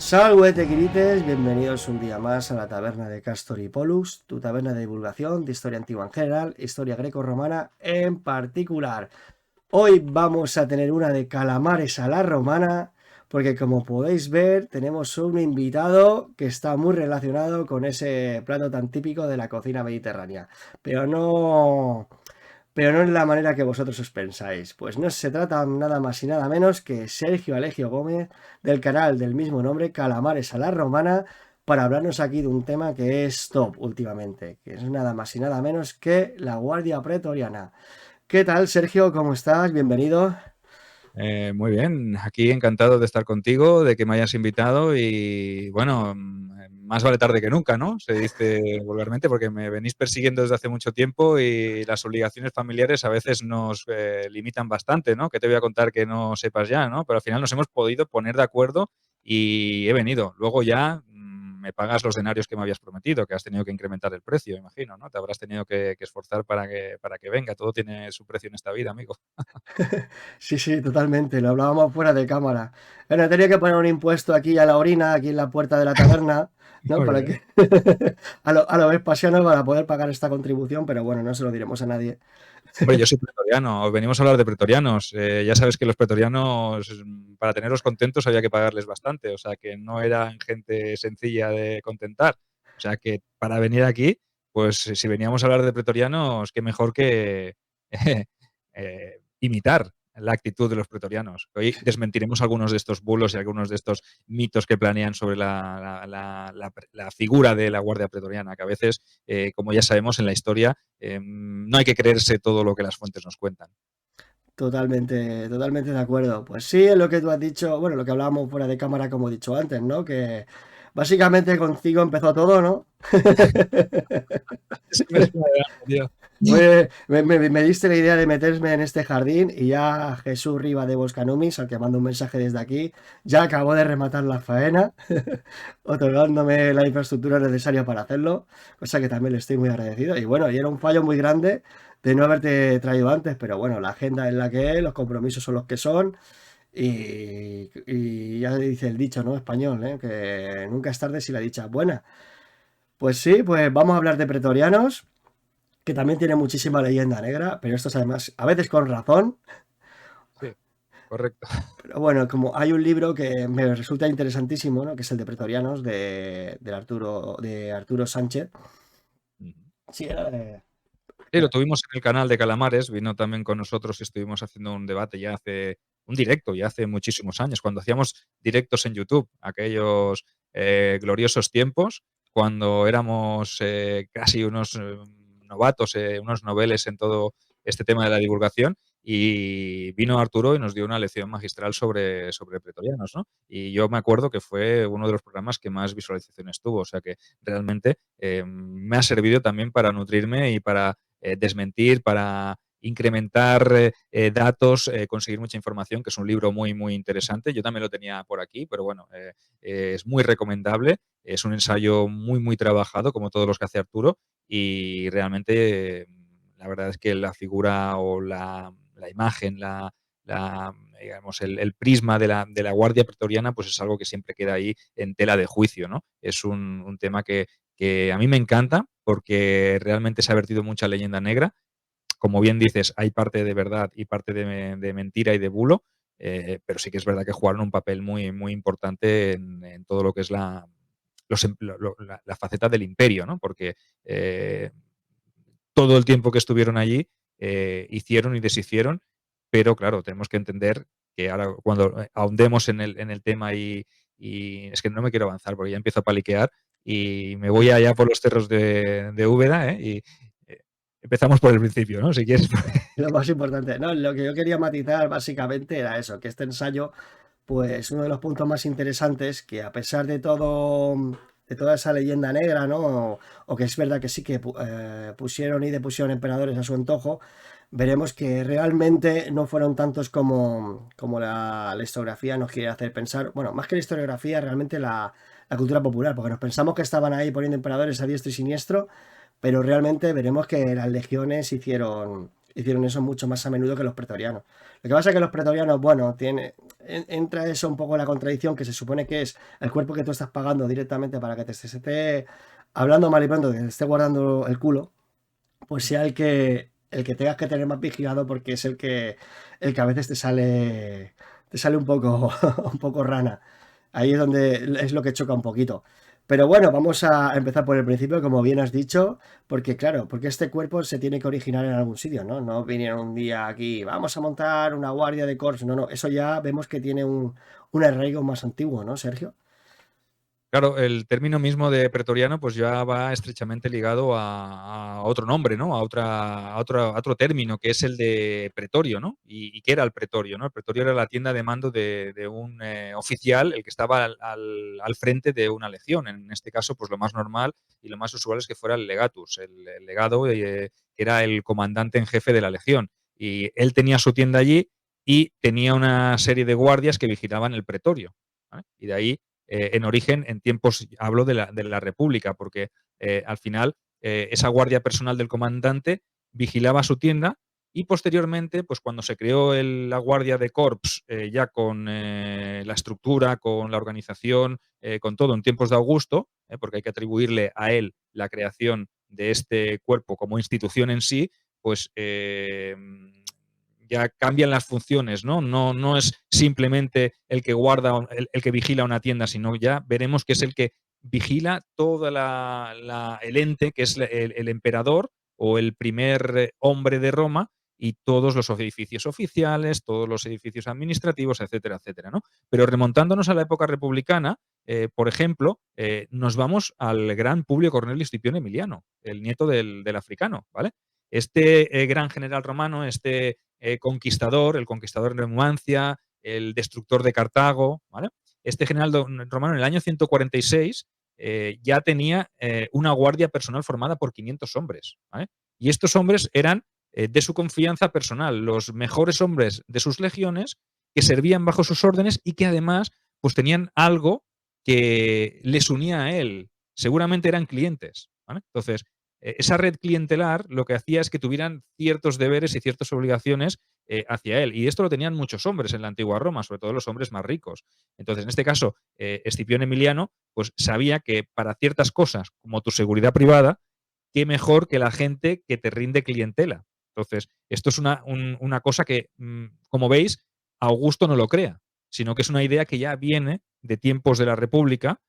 Salve tequilites, bienvenidos un día más a la taberna de Castor y Polus, tu taberna de divulgación de historia antigua en general, historia greco-romana en particular. Hoy vamos a tener una de calamares a la romana, porque como podéis ver tenemos un invitado que está muy relacionado con ese plato tan típico de la cocina mediterránea, pero no pero no en la manera que vosotros os pensáis. Pues no se trata nada más y nada menos que Sergio Alegio Gómez, del canal del mismo nombre, Calamares a la Romana, para hablarnos aquí de un tema que es top últimamente, que es nada más y nada menos que la Guardia Pretoriana. ¿Qué tal, Sergio? ¿Cómo estás? Bienvenido. Muy bien, aquí encantado de estar contigo, de que me hayas invitado y bueno, más vale tarde que nunca, ¿no? Se dice vulgarmente porque me venís persiguiendo desde hace mucho tiempo y las obligaciones familiares a veces nos limitan bastante, ¿no? ¿Qué te voy a contar que no sepas ya, ¿no? Pero al final nos hemos podido poner de acuerdo y he venido. Luego ya me pagas los denarios que me habías prometido, que has tenido que incrementar el precio, imagino, ¿no? Te habrás tenido que esforzar para que venga. Todo tiene su precio en esta vida, amigo. Sí, sí, totalmente. Lo hablábamos fuera de cámara. Bueno, tenía que poner un impuesto aquí a la orina, aquí en la puerta de la taberna, ¿no? Muy Para bien. que a lo Vespasiano para poder pagar esta contribución, pero bueno, no se lo diremos a nadie. Hombre, yo soy pretoriano, venimos a hablar de pretorianos. Ya sabes que los pretorianos, para tenerlos contentos había que pagarles bastante, o sea que no eran gente sencilla de contentar. O sea que para venir aquí, pues si veníamos a hablar de pretorianos, qué mejor que imitar la actitud de los pretorianos. Hoy desmentiremos algunos de estos bulos y algunos de estos mitos que planean sobre la figura de la Guardia Pretoriana, que a veces, como ya sabemos en la historia, no hay que creerse todo lo que las fuentes nos cuentan. Totalmente, totalmente de acuerdo. Pues sí, es lo que tú has dicho, bueno, lo que hablábamos fuera de cámara, como he dicho antes, ¿no? Que básicamente contigo empezó todo, ¿no? Sí, me suena de algo, tío. Oye, me diste la idea de meterme en este jardín y ya Jesús Riva de Boscanumis, al que mando un mensaje desde aquí, ya acabó de rematar la faena, otorgándome la infraestructura necesaria para hacerlo, cosa que también le estoy muy agradecido. Y bueno, y era un fallo muy grande de no haberte traído antes, pero bueno, la agenda es la que es, los compromisos son los que son y ya dice el dicho, ¿no? Español, ¿eh? Que nunca es tarde si la dicha es buena. Pues sí, pues vamos a hablar de pretorianos que también tiene muchísima leyenda negra, pero esto es además, a veces con razón. Sí, correcto. Pero bueno, como hay un libro que me resulta interesantísimo, ¿no? Que es el de Pretorianos, de Arturo Sánchez. Sí, era de... Sí, lo tuvimos en el canal de Calamares, vino también con nosotros y estuvimos haciendo un debate ya hace un directo, ya hace muchísimos años, cuando hacíamos directos en YouTube, aquellos gloriosos tiempos, cuando éramos casi unos novatos, unos noveles en todo este tema de la divulgación, y vino Arturo y nos dio una lección magistral sobre pretorianos, ¿no? Y yo me acuerdo que fue uno de los programas que más visualizaciones tuvo, o sea que realmente me ha servido también para nutrirme y para desmentir, para incrementar datos, conseguir mucha información, que es un libro muy, muy interesante. Yo también lo tenía por aquí, pero bueno, es muy recomendable. Es un ensayo muy, muy trabajado, como todos los que hace Arturo, y realmente la verdad es que la figura o la imagen, digamos, el prisma de la Guardia Pretoriana, pues es algo que siempre queda ahí en tela de juicio, ¿no? Es un tema que a mí me encanta porque realmente se ha vertido mucha leyenda negra. Como bien dices, hay parte de verdad y parte de mentira y de bulo, pero sí que es verdad que jugaron un papel muy, muy importante en todo lo que es la faceta del imperio, ¿no? Porque eh, todo el tiempo que estuvieron allí hicieron y deshicieron, pero claro, tenemos que entender que ahora cuando ahondemos en el tema y es que no me quiero avanzar porque ya empiezo a paliquear y me voy allá por los cerros de Úbeda, y empezamos por el principio, ¿no? Si quieres. Lo más importante. No, lo que yo quería matizar básicamente era eso, que este ensayo, pues uno de los puntos más interesantes, que a pesar de todo, de toda esa leyenda negra, ¿no? O que es verdad que sí que pusieron y depusieron emperadores a su antojo, veremos que realmente no fueron tantos como la historiografía nos quiere hacer pensar. Bueno, más que la historiografía, realmente la cultura popular, porque nos pensamos que estaban ahí poniendo emperadores a diestro y siniestro, pero realmente veremos que las legiones hicieron eso mucho más a menudo que los pretorianos. Lo que pasa es que los pretorianos, bueno, entra eso un poco en la contradicción, que se supone que es el cuerpo que tú estás pagando directamente para que se esté hablando mal y pronto, que te esté guardando el culo, pues sea el que tengas que tener más vigilado, porque es el que a veces te sale un poco, un poco rana. Ahí es donde es lo que choca un poquito. Pero bueno, vamos a empezar por el principio, como bien has dicho, porque claro, porque este cuerpo se tiene que originar en algún sitio, ¿no? No vinieron un día aquí, vamos a montar una guardia de corps. No, no, eso ya vemos que tiene un arraigo más antiguo, ¿no, Sergio? Claro, el término mismo de pretoriano pues ya va estrechamente ligado a otro nombre, ¿no? A otro término, que es el de pretorio, ¿no? ¿Y qué era el pretorio, no? El pretorio era la tienda de mando de un oficial, el que estaba al frente de una legión. En este caso, pues lo más normal y lo más usual es que fuera el legatus, el legado, que era el comandante en jefe de la legión. Y él tenía su tienda allí y tenía una serie de guardias que vigilaban el pretorio, ¿vale? Y de ahí en origen, en tiempos, hablo de la República, porque al final esa guardia personal del comandante vigilaba su tienda y posteriormente, pues cuando se creó la guardia de Corps, ya con la estructura, con la organización, con todo en tiempos de Augusto, porque hay que atribuirle a él la creación de este cuerpo como institución en sí, pues ya cambian las funciones, ¿no? No es simplemente el que guarda, el que vigila una tienda, sino ya veremos que es el que vigila toda el ente, que es el emperador o el primer hombre de Roma, y todos los edificios oficiales, todos los edificios administrativos, etcétera, etcétera, ¿no? Pero remontándonos a la época republicana, por ejemplo, nos vamos al gran Publio Cornelio Escipión Emiliano, el nieto del africano, ¿vale? Este gran general romano, este conquistador, el conquistador de Numancia, el destructor de Cartago, ¿vale? Este general romano en el año 146 ya tenía una guardia personal formada por 500 hombres, ¿vale? Y estos hombres eran de su confianza personal, los mejores hombres de sus legiones, que servían bajo sus órdenes y que además pues tenían algo que les unía a él. Seguramente eran clientes, ¿vale? Entonces, esa red clientelar lo que hacía es que tuvieran ciertos deberes y ciertas obligaciones hacia él. Y esto lo tenían muchos hombres en la antigua Roma, sobre todo los hombres más ricos. Entonces, en este caso, Escipión Emiliano pues sabía que para ciertas cosas, como tu seguridad privada, qué mejor que la gente que te rinde clientela. Entonces, esto es una cosa que, como veis, Augusto no lo crea, sino que es una idea que ya viene de tiempos de la República,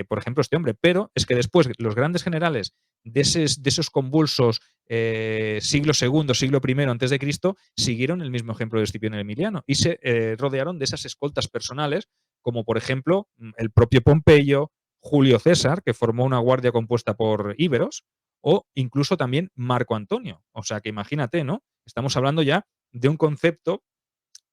por ejemplo, este hombre. Pero es que después los grandes generales de esos convulsos siglo II, siglo I antes de Cristo, siguieron el mismo ejemplo de Escipión Emiliano y se rodearon de esas escoltas personales, como por ejemplo el propio Pompeyo, Julio César, que formó una guardia compuesta por íberos, o incluso también Marco Antonio. O sea que imagínate, ¿no? Estamos hablando ya de un concepto,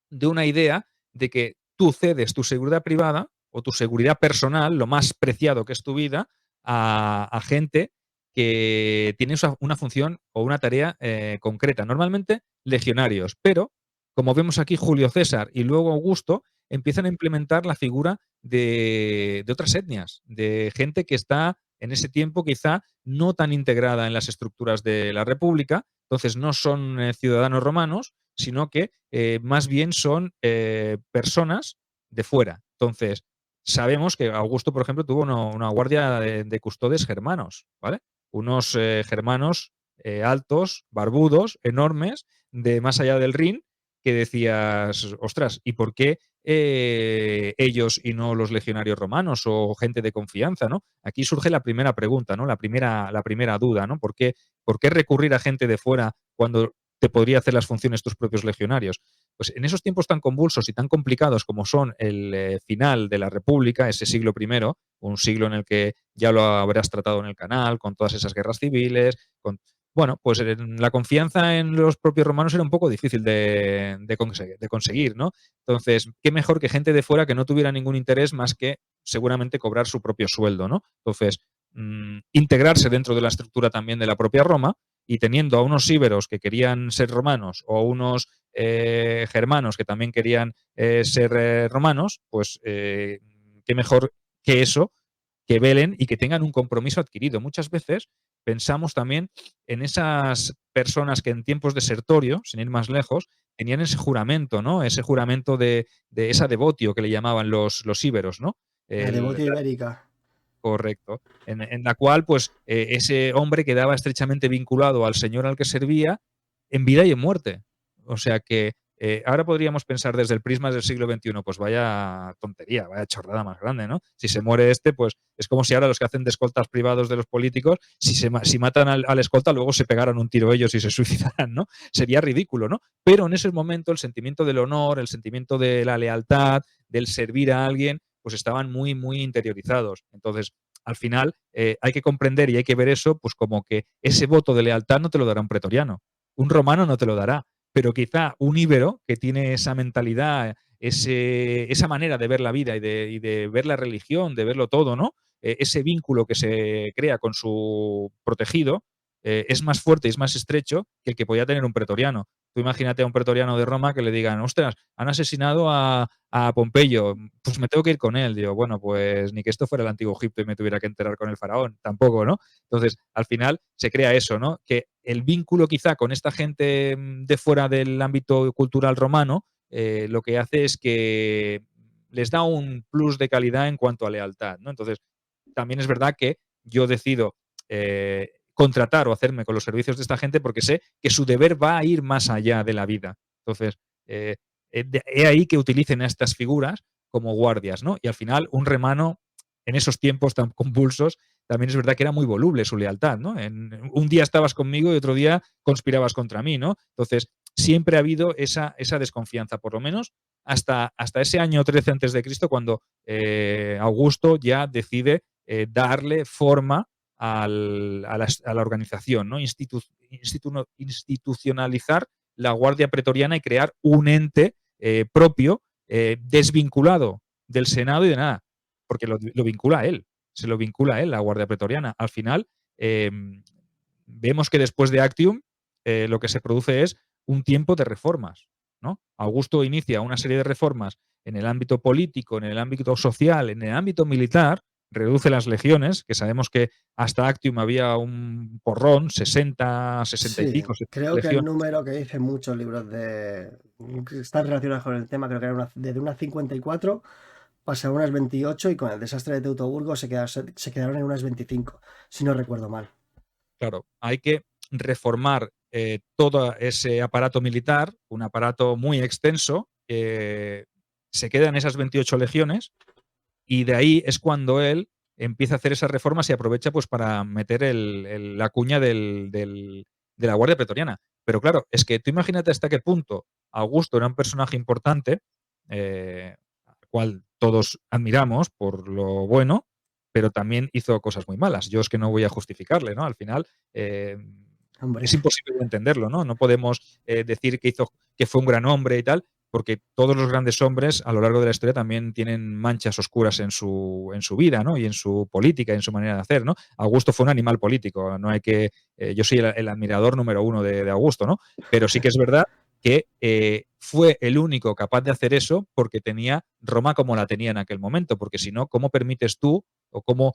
de una idea de que tú cedes tu seguridad privada o tu seguridad personal, lo más preciado que es tu vida, a gente que tiene una función o una tarea concreta. Normalmente legionarios, pero como vemos aquí Julio César y luego Augusto, empiezan a implementar la figura de otras etnias, de gente que está en ese tiempo quizá no tan integrada en las estructuras de la República, entonces no son ciudadanos romanos, sino que más bien son personas de fuera. Entonces, sabemos que Augusto, por ejemplo, tuvo una guardia de custodes germanos, ¿vale? Unos germanos altos, barbudos, enormes, de más allá del Rin, que decías, ostras, ¿y por qué ellos y no los legionarios romanos o gente de confianza, ¿no? Aquí surge la primera pregunta, ¿no? La primera duda, ¿no? ¿Por qué recurrir a gente de fuera cuando te podría hacer las funciones tus propios legionarios? Pues en esos tiempos tan convulsos y tan complicados como son el final de la República, ese siglo I, un siglo en el que ya lo habrás tratado en el canal, con todas esas guerras civiles, bueno, pues la confianza en los propios romanos era un poco difícil de conseguir, ¿no? Entonces, qué mejor que gente de fuera que no tuviera ningún interés más que seguramente cobrar su propio sueldo, ¿no? Entonces, integrarse dentro de la estructura también de la propia Roma, y teniendo a unos íberos que querían ser romanos o unos germanos que también querían ser romanos, pues qué mejor que eso, que velen y que tengan un compromiso adquirido. Muchas veces pensamos también en esas personas que en tiempos de Sertorio, sin ir más lejos, tenían ese juramento, ¿no? Ese juramento de esa devotio que le llamaban los íberos, ¿no? La El, devoción ibérica. correcto. En la cual, pues, ese hombre quedaba estrechamente vinculado al señor al que servía en vida y en muerte. O sea que ahora podríamos pensar desde el prisma del siglo XXI, pues vaya tontería, vaya chorrada más grande, ¿no? Si se muere este, pues es como si ahora los que hacen de escoltas privados de los políticos, si matan al escolta, luego se pegaran un tiro ellos y se suicidaran, ¿no? Sería ridículo, ¿no? Pero en ese momento el sentimiento del honor, el sentimiento de la lealtad, del servir a alguien, pues estaban muy, muy interiorizados. Entonces, al final, hay que comprender y hay que ver eso, pues como que ese voto de lealtad no te lo dará un pretoriano, un romano no te lo dará, pero quizá un íbero que tiene esa mentalidad, esa manera de ver la vida y de ver la religión, de verlo todo, ¿no? Ese vínculo que se crea con su protegido es más fuerte y es más estrecho que el que podía tener un pretoriano. Tú imagínate a un pretoriano de Roma que le digan, ostras, han asesinado a Pompeyo, pues me tengo que ir con él. Digo, bueno, pues ni que esto fuera el antiguo Egipto y me tuviera que enterar con el faraón, tampoco, ¿no? Entonces, al final se crea eso, ¿no? Que el vínculo quizá con esta gente de fuera del ámbito cultural romano, lo que hace es que les da un plus de calidad en cuanto a lealtad, ¿no? Entonces, también es verdad que yo decido contratar o hacerme con los servicios de esta gente porque sé que su deber va a ir más allá de la vida. Entonces, he ahí que utilicen a estas figuras como guardias, ¿no? Y al final, un remano, en esos tiempos tan convulsos, también es verdad que era muy voluble su lealtad, ¿no? Un día estabas conmigo y otro día conspirabas contra mí, ¿no? Entonces, siempre ha habido esa desconfianza, por lo menos hasta ese año 13 antes de Cristo, cuando Augusto ya decide darle forma a la organización, ¿no? Institucionalizar la Guardia Pretoriana y crear un ente propio, desvinculado del Senado y de nada, porque lo vincula a él, se lo vincula a él, la Guardia Pretoriana. Al final, eh, vemos que después de Actium, lo que se produce es un tiempo de reformas, ¿no? Augusto inicia una serie de reformas en el ámbito político, en el ámbito social, en el ámbito militar, reduce las legiones, que sabemos que hasta Actium había un porrón, 60, 60 y Sí, pico, 70 creo que el legiones. número que dicen muchos libros que están relacionados con el tema, creo que era desde unas 54 pasaron a unas 28 y con el desastre de Teutoburgo se quedaron en unas 25, si no recuerdo mal. Claro, hay que reformar todo ese aparato militar, un aparato muy extenso, que se queda en esas 28 legiones, y de ahí es cuando él empieza a hacer esas reformas y aprovecha pues para meter la cuña de la Guardia Pretoriana. Pero claro, es que tú imagínate hasta qué punto Augusto era un personaje importante, al cual todos admiramos por lo bueno, pero también hizo cosas muy malas. Yo es que no voy a justificarle, ¿no? Al final eh, Hombre, es imposible de entenderlo, ¿no? No podemos decir que fue un gran hombre y tal, porque todos los grandes hombres a lo largo de la historia también tienen manchas oscuras en su vida, ¿no? Y en su política, en su manera de hacer, ¿no? Augusto fue un animal político, no hay que, yo soy el admirador número uno de Augusto, ¿no? Pero sí que es verdad que fue el único capaz de hacer eso porque tenía Roma como la tenía en aquel momento, porque si no, ¿cómo permites tú o cómo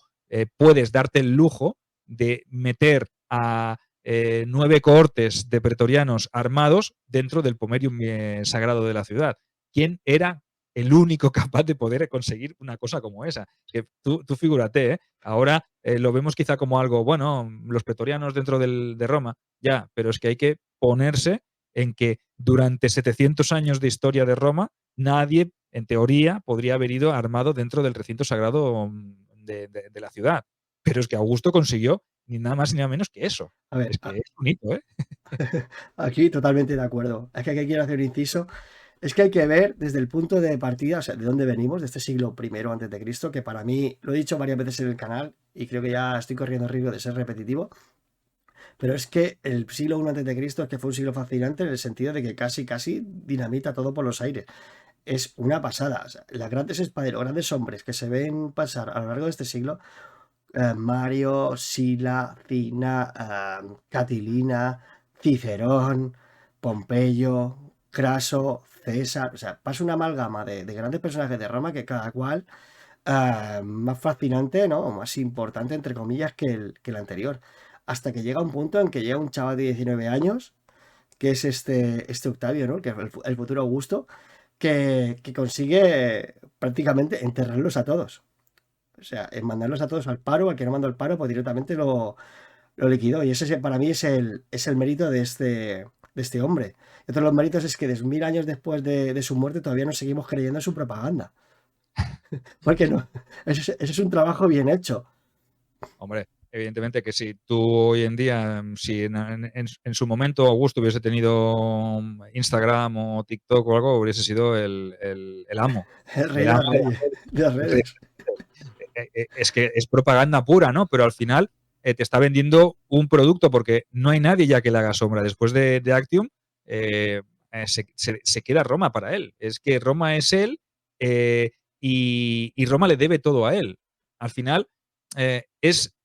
puedes darte el lujo de meter a 9 cohortes de pretorianos armados dentro del pomerium sagrado de la ciudad? ¿Quién era el único capaz de poder conseguir una cosa como esa? Es que tú figúrate, ¿eh? Ahora lo vemos quizá como algo, bueno, los pretorianos dentro de Roma, ya, pero es que hay que ponerse en que durante 700 años de historia de Roma, nadie, en teoría, podría haber ido armado dentro del recinto sagrado de la ciudad. Pero es que Augusto consiguió ni nada más ni nada menos que eso. a ver, Es que es un hito, ¿eh? aquí totalmente de acuerdo. Es que aquí quiero hacer un inciso. Es que hay que ver desde el punto de partida, o sea, de dónde venimos, de este siglo primero antes de Cristo, que para mí, lo he dicho varias veces en el canal y creo que ya estoy corriendo el riesgo de ser repetitivo, pero es que el siglo I antes de Cristo es que fue un siglo fascinante en el sentido de que casi dinamita todo por los aires. Es una pasada. O sea, las grandes espadas, grandes hombres que se ven pasar a lo largo de este siglo, Mario, Sila, Cina, Catilina, Cicerón, Pompeyo, Craso, César. O sea, pasa una amalgama de grandes personajes de Roma que cada cual más fascinante, ¿no? O más importante, entre comillas, que el anterior. hasta que llega un punto en que llega un chaval de 19 años, que es este Octavio, ¿no? Que es el futuro Augusto, que consigue prácticamente enterrarlos a todos. O sea, en mandarlos a todos al paro, al que no mandó al paro, pues directamente lo liquidó. Y ese para mí es el mérito de este hombre. Y otro de los méritos es que 1000 años después de su muerte todavía nos seguimos creyendo en su propaganda. Porque no, eso es un trabajo bien hecho. Hombre, evidentemente que si tú hoy en día, si en su momento Augusto hubiese tenido Instagram o TikTok o algo, hubiese sido el amo. El rey El de amo las reyes, de las el rey. redes. Es que es propaganda pura, ¿no? Pero al final te está vendiendo un producto porque no hay nadie ya que le haga sombra. Después de Actium, se queda Roma para él. Es que Roma es él eh, y Roma le debe todo a él. Al final, es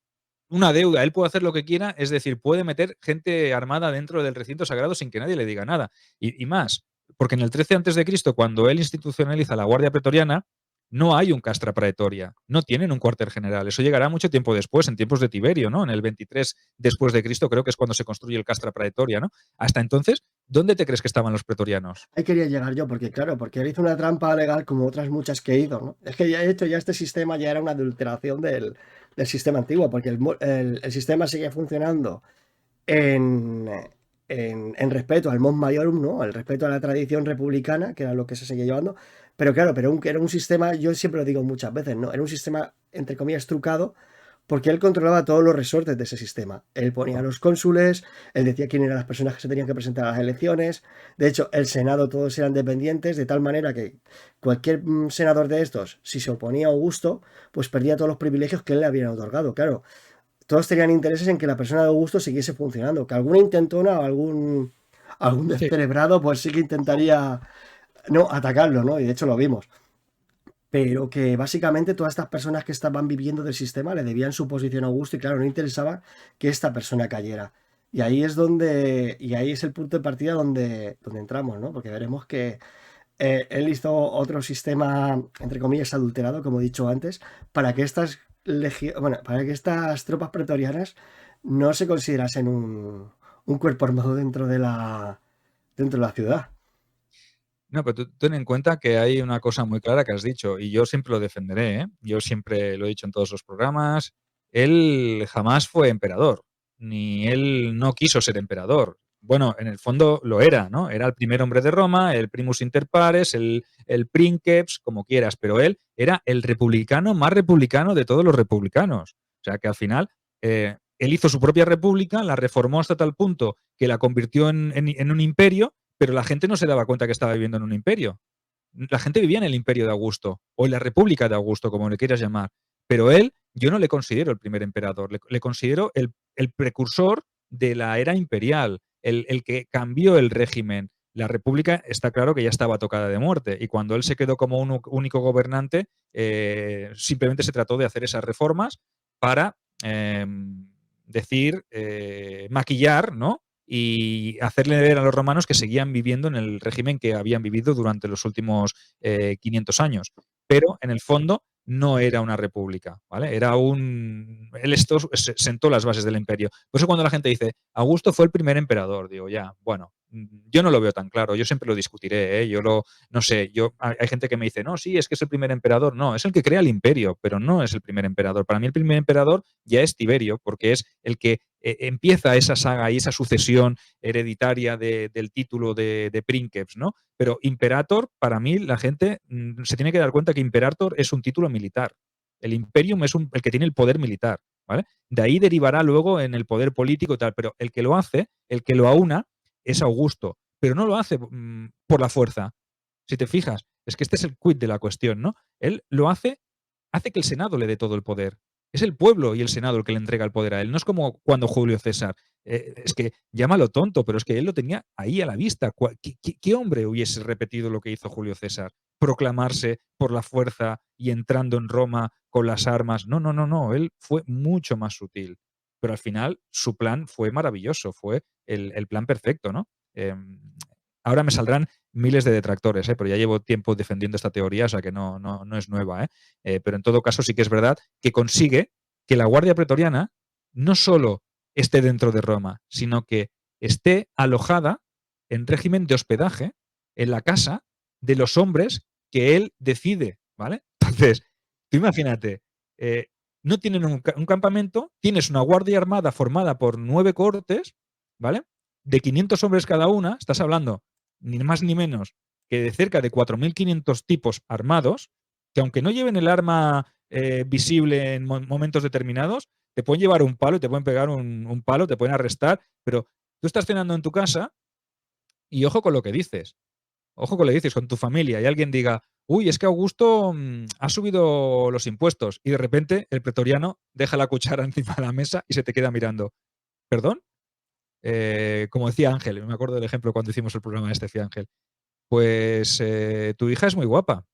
una deuda. Él puede hacer lo que quiera, es decir, puede meter gente armada dentro del recinto sagrado sin que nadie le diga nada. Y más, porque en el 13 a.C., cuando él institucionaliza la Guardia Pretoriana, no hay un castra praetoria, no tienen un cuartel general. Eso llegará mucho tiempo después, en tiempos de Tiberio, ¿no? En el 23 después de Cristo creo que es cuando se construye el castra praetoria, ¿no? Hasta entonces, ¿dónde te crees que estaban los pretorianos? Ahí quería llegar yo, porque claro, porque él hizo una trampa legal como otras muchas que hizo, ¿no? Es que ya he hecho, ya este sistema ya era una adulteración del sistema antiguo, porque el sistema sigue funcionando en, en respeto al mos maiorum, ¿no? El respeto a la tradición republicana, que era lo que se seguía llevando. Pero claro, era un sistema, yo siempre lo digo muchas veces, ¿no? Era un sistema, entre comillas, trucado, porque él controlaba todos los resortes de ese sistema. Él ponía a los cónsules, él decía quién eran las personas que se tenían que presentar a las elecciones. De hecho, el Senado todos eran dependientes, de tal manera que cualquier senador de estos, si se oponía a Augusto, pues perdía todos los privilegios que él le habían otorgado. Claro, todos tenían intereses en que la persona de Augusto siguiese funcionando. Que alguna intentona o algún Sí. descerebrado, pues sí que intentaría no atacarlo, ¿no? Y de hecho lo vimos. Pero que básicamente todas estas personas que estaban viviendo del sistema le debían su posición a Augusto y claro, no interesaba que esta persona cayera. Y ahí es el punto de partida donde entramos, ¿no? Porque veremos que él hizo otro sistema, entre comillas, adulterado, como he dicho antes, para que bueno, para que estas tropas pretorianas no se considerasen un cuerpo armado dentro de la ciudad. No, pero tú ten en cuenta que hay una cosa muy clara que has dicho, y yo siempre lo defenderé, ¿eh? Yo siempre lo he dicho en todos los programas. Él jamás fue emperador, ni él no quiso ser emperador. Bueno, en el fondo lo era, ¿no? Era el primer hombre de Roma, el primus inter pares, el princeps, como quieras, pero él era el republicano más republicano de todos los republicanos. O sea que al final él hizo su propia república, la reformó hasta tal punto que la convirtió en un imperio, pero la gente no se daba cuenta que estaba viviendo en un imperio. La gente vivía en el imperio de Augusto, o en la república de Augusto, como le quieras llamar. Pero él, yo no le considero el primer emperador, le considero el precursor de la era imperial, el que cambió el régimen. La república está claro que ya estaba tocada de muerte, y cuando él se quedó como un único gobernante, simplemente se trató de hacer esas reformas para decir, maquillar, ¿no? Y hacerle ver a los romanos que seguían viviendo en el régimen que habían vivido durante los últimos 500 años. Pero en el fondo no era una república, ¿vale? Era un... Él esto sentó las bases del imperio. Por eso cuando la gente dice, Augusto fue el primer emperador, digo, ya, bueno, yo no lo veo tan claro, yo siempre lo discutiré, ¿eh? Yo lo, no sé, hay gente que me dice, no, sí, es que es el primer emperador. No, es el que crea el imperio, pero no es el primer emperador. Para mí el primer emperador ya es Tiberio, porque es el que empieza esa saga y esa sucesión hereditaria del título de Princeps, ¿no? Pero Imperator, para mí, la gente se tiene que dar cuenta que Imperator es un título militar. El Imperium es el que tiene el poder militar, ¿vale? De ahí derivará luego en el poder político y tal, pero el que lo hace, el que lo aúna, es Augusto, pero no lo hace por la fuerza. Si te fijas, es que este es el quid de la cuestión, ¿no? Él lo hace que el Senado le dé todo el poder. Es el pueblo y el Senado el que le entrega el poder a él. No es como cuando Julio César. Es que llámalo tonto, pero es que él lo tenía ahí a la vista. ¿Qué hombre hubiese repetido lo que hizo Julio César? Proclamarse por la fuerza y entrando en Roma con las armas. No, no, no, no. Él fue mucho más sutil. Pero al final su plan fue maravilloso, fue el plan perfecto, ¿no? Ahora me saldrán miles de detractores, pero ya llevo tiempo defendiendo esta teoría, o sea que no es nueva. Pero en todo caso sí que es verdad que consigue que la Guardia Pretoriana no solo esté dentro de Roma, sino que esté alojada en régimen de hospedaje en la casa de los hombres que él decide, ¿vale? Entonces, tú imagínate, eh, no tienen un campamento, tienes una guardia armada formada por 9 cohortes, ¿vale? De 500 hombres cada una, estás hablando ni más ni menos que de cerca de 4.500 tipos armados, que aunque no lleven el arma visible en momentos determinados, te pueden llevar un palo y te pueden pegar un palo, te pueden arrestar, pero tú estás cenando en tu casa y ojo con lo que dices. Ojo con lo que dices, con tu familia, y alguien diga, uy, es que Augusto ha subido los impuestos, y de repente el pretoriano deja la cuchara encima de la mesa y se te queda mirando. ¿Perdón? Como decía Ángel, me acuerdo del ejemplo cuando hicimos el programa este, decía Ángel, pues tu hija es muy guapa.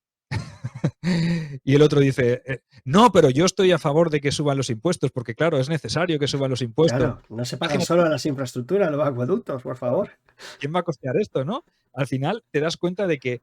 Y el otro dice, no, pero yo estoy a favor de que suban los impuestos, porque claro, es necesario que suban los impuestos. Claro, no se pagan Imagínate, solo las infraestructuras, los acueductos, por favor. ¿quién va a costear esto, no? Al final te das cuenta de que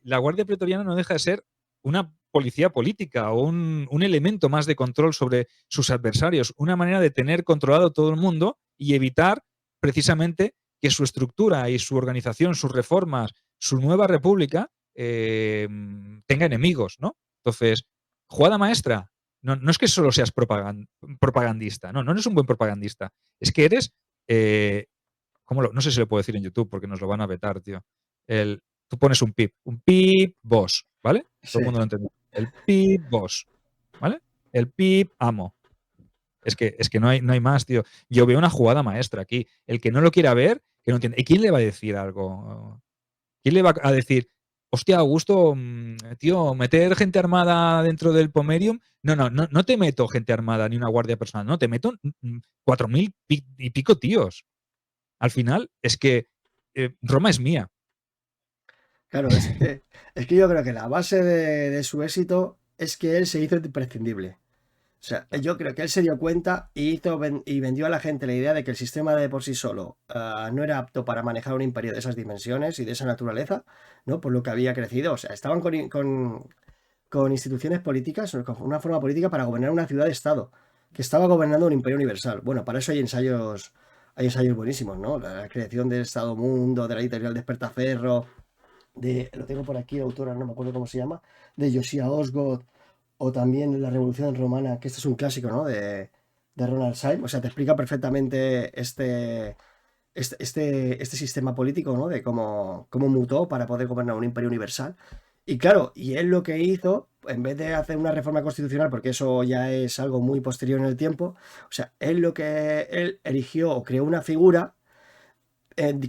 la Guardia Pretoriana no deja de ser una policía política o un elemento más de control sobre sus adversarios, una manera de tener controlado todo el mundo y evitar precisamente que su estructura y su organización, sus reformas, su nueva república tenga enemigos, ¿no? Entonces, jugada maestra, no es que solo seas propagandista, no eres un buen propagandista, es que eres no sé si lo puedo decir en YouTube porque nos lo van a vetar, tío. Tú pones un pip boss, ¿vale? Todo Sí, el mundo lo entiende. El pip boss, ¿vale? El pip amo. Es que no hay más, tío. Yo veo una jugada maestra aquí. El que no lo quiera ver, que no entiende. ¿Y quién le va a decir algo? ¿Quién le va a decir, hostia, Augusto, tío, meter gente armada dentro del Pomerium? No te meto gente armada ni una guardia personal, no, te meto 4.000 y pico tíos. Al final es que Roma es mía. claro, es que yo creo que la base de su éxito es que él se hizo imprescindible. O sea, Claro. yo creo que él se dio cuenta y vendió a la gente la idea de que el sistema de por sí solo no era apto para manejar un imperio de esas dimensiones y de esa naturaleza, ¿no? Por lo que había crecido. O sea, estaban con instituciones políticas, con una forma política para gobernar una ciudad-estado, que estaba gobernando un imperio universal. Bueno, para eso hay ensayos buenísimos, ¿no? La creación del Estado Mundo, de la editorial Despertaferro, lo tengo por aquí, la autora, no me acuerdo cómo se llama, de Josiah Osgood, o también La Revolución Romana, que este es un clásico, ¿no? De Ronald Syme. O sea, te explica perfectamente este sistema político, ¿no? De cómo mutó para poder gobernar un imperio universal. Y claro, y él lo que hizo, en vez de hacer una reforma constitucional, porque eso ya es algo muy posterior en el tiempo, o sea, él eligió o creó una figura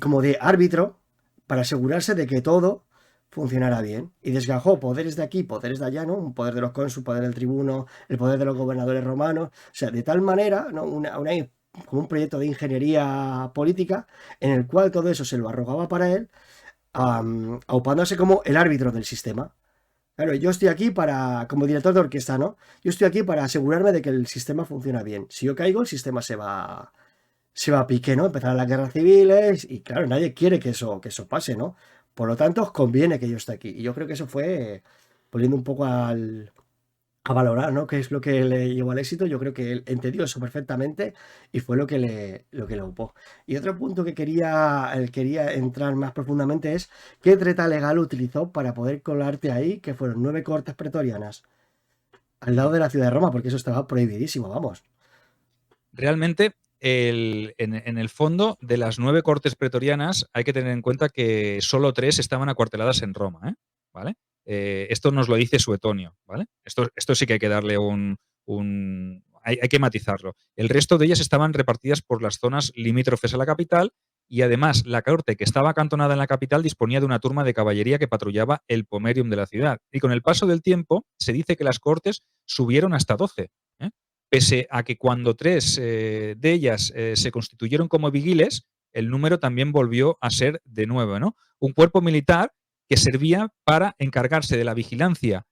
como de árbitro para asegurarse de que todo funcionara bien. Y desgajó poderes de aquí, poderes de allá, ¿no? Un poder de los cónsules, poder del tribuno, el poder de los gobernadores romanos. O sea, de tal manera, ¿no? Como un proyecto de ingeniería política en el cual todo eso se lo arrogaba para él, aupándose como el árbitro del sistema. Claro, yo estoy aquí como director de orquesta, ¿no? Yo estoy aquí para asegurarme de que el sistema funciona bien. Si yo caigo, el sistema se va a pique, ¿no? Empezarán las guerras civiles y claro, nadie quiere que eso pase, ¿no? Por lo tanto, os conviene que yo esté aquí. Y yo creo que eso fue poniendo un poco a valorar, ¿no? ¿Qué es lo que le llevó al éxito? Yo creo que él entendió eso perfectamente y fue lo que le upó. Y otro punto que quería entrar más profundamente es qué treta legal utilizó para poder colarte ahí, que fueron 9 cortes pretorianas al lado Ujú. de la ciudad de Roma, porque eso estaba prohibidísimo, vamos. Realmente, en el fondo, de las 9 cortes pretorianas, hay que tener en cuenta que solo 3 estaban acuarteladas en Roma, ¿vale? Esto nos lo dice Suetonio, ¿vale? Esto sí que hay que darle hay que matizarlo. El resto de ellas estaban repartidas por las zonas limítrofes a la capital y además la corte que estaba acantonada en la capital disponía de una turma de caballería que patrullaba el pomerium de la ciudad. Y con el paso del tiempo se dice que las cortes subieron hasta 12, ¿eh? Pese a que cuando 3 de ellas se constituyeron como vigiles, el número también volvió a ser de 9, ¿no? Un cuerpo militar que servía para encargarse de la vigilancia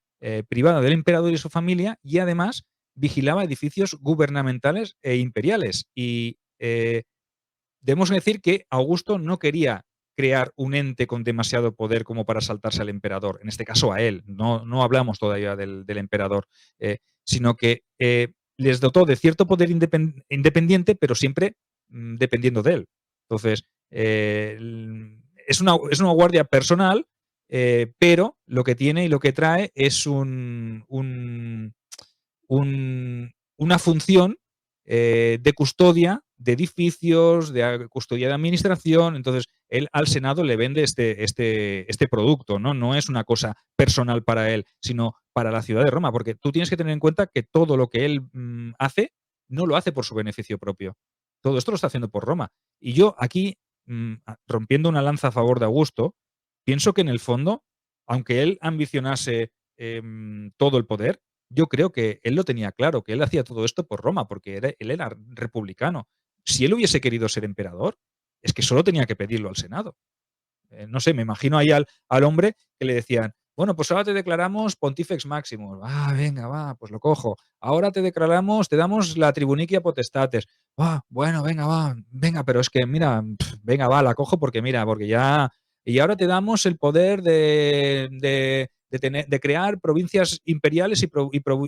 privada del emperador y su familia y además vigilaba edificios gubernamentales e imperiales. Y debemos decir que Augusto no quería crear un ente con demasiado poder como para saltarse al emperador, en este caso a él, no hablamos todavía del emperador, sino que les dotó de cierto poder independiente, pero siempre dependiendo de él. Entonces, es una guardia personal, pero lo que tiene y lo que trae es una función de custodia de edificios, de custodia de administración. Entonces, él al Senado le vende este producto, ¿no? No es una cosa personal para él, sino para la ciudad de Roma, porque tú tienes que tener en cuenta que todo lo que él hace, no lo hace por su beneficio propio. Todo esto lo está haciendo por Roma. Y yo aquí, rompiendo una lanza a favor de Augusto, pienso que en el fondo, aunque él ambicionase todo el poder, yo creo que él lo tenía claro, que él hacía todo esto por Roma, porque él era republicano. Si él hubiese querido ser emperador, es que solo tenía que pedirlo al Senado. No sé, me imagino ahí al hombre que le decían, bueno, pues ahora te declaramos Pontifex Maximus. Ah, venga, va, pues lo cojo. Ahora te declaramos, te damos la tribunicia potestates. Ah, bueno, venga, va, venga, pero es que mira, venga, va, la cojo porque mira, porque ya. Y ahora te damos el poder de crear provincias imperiales y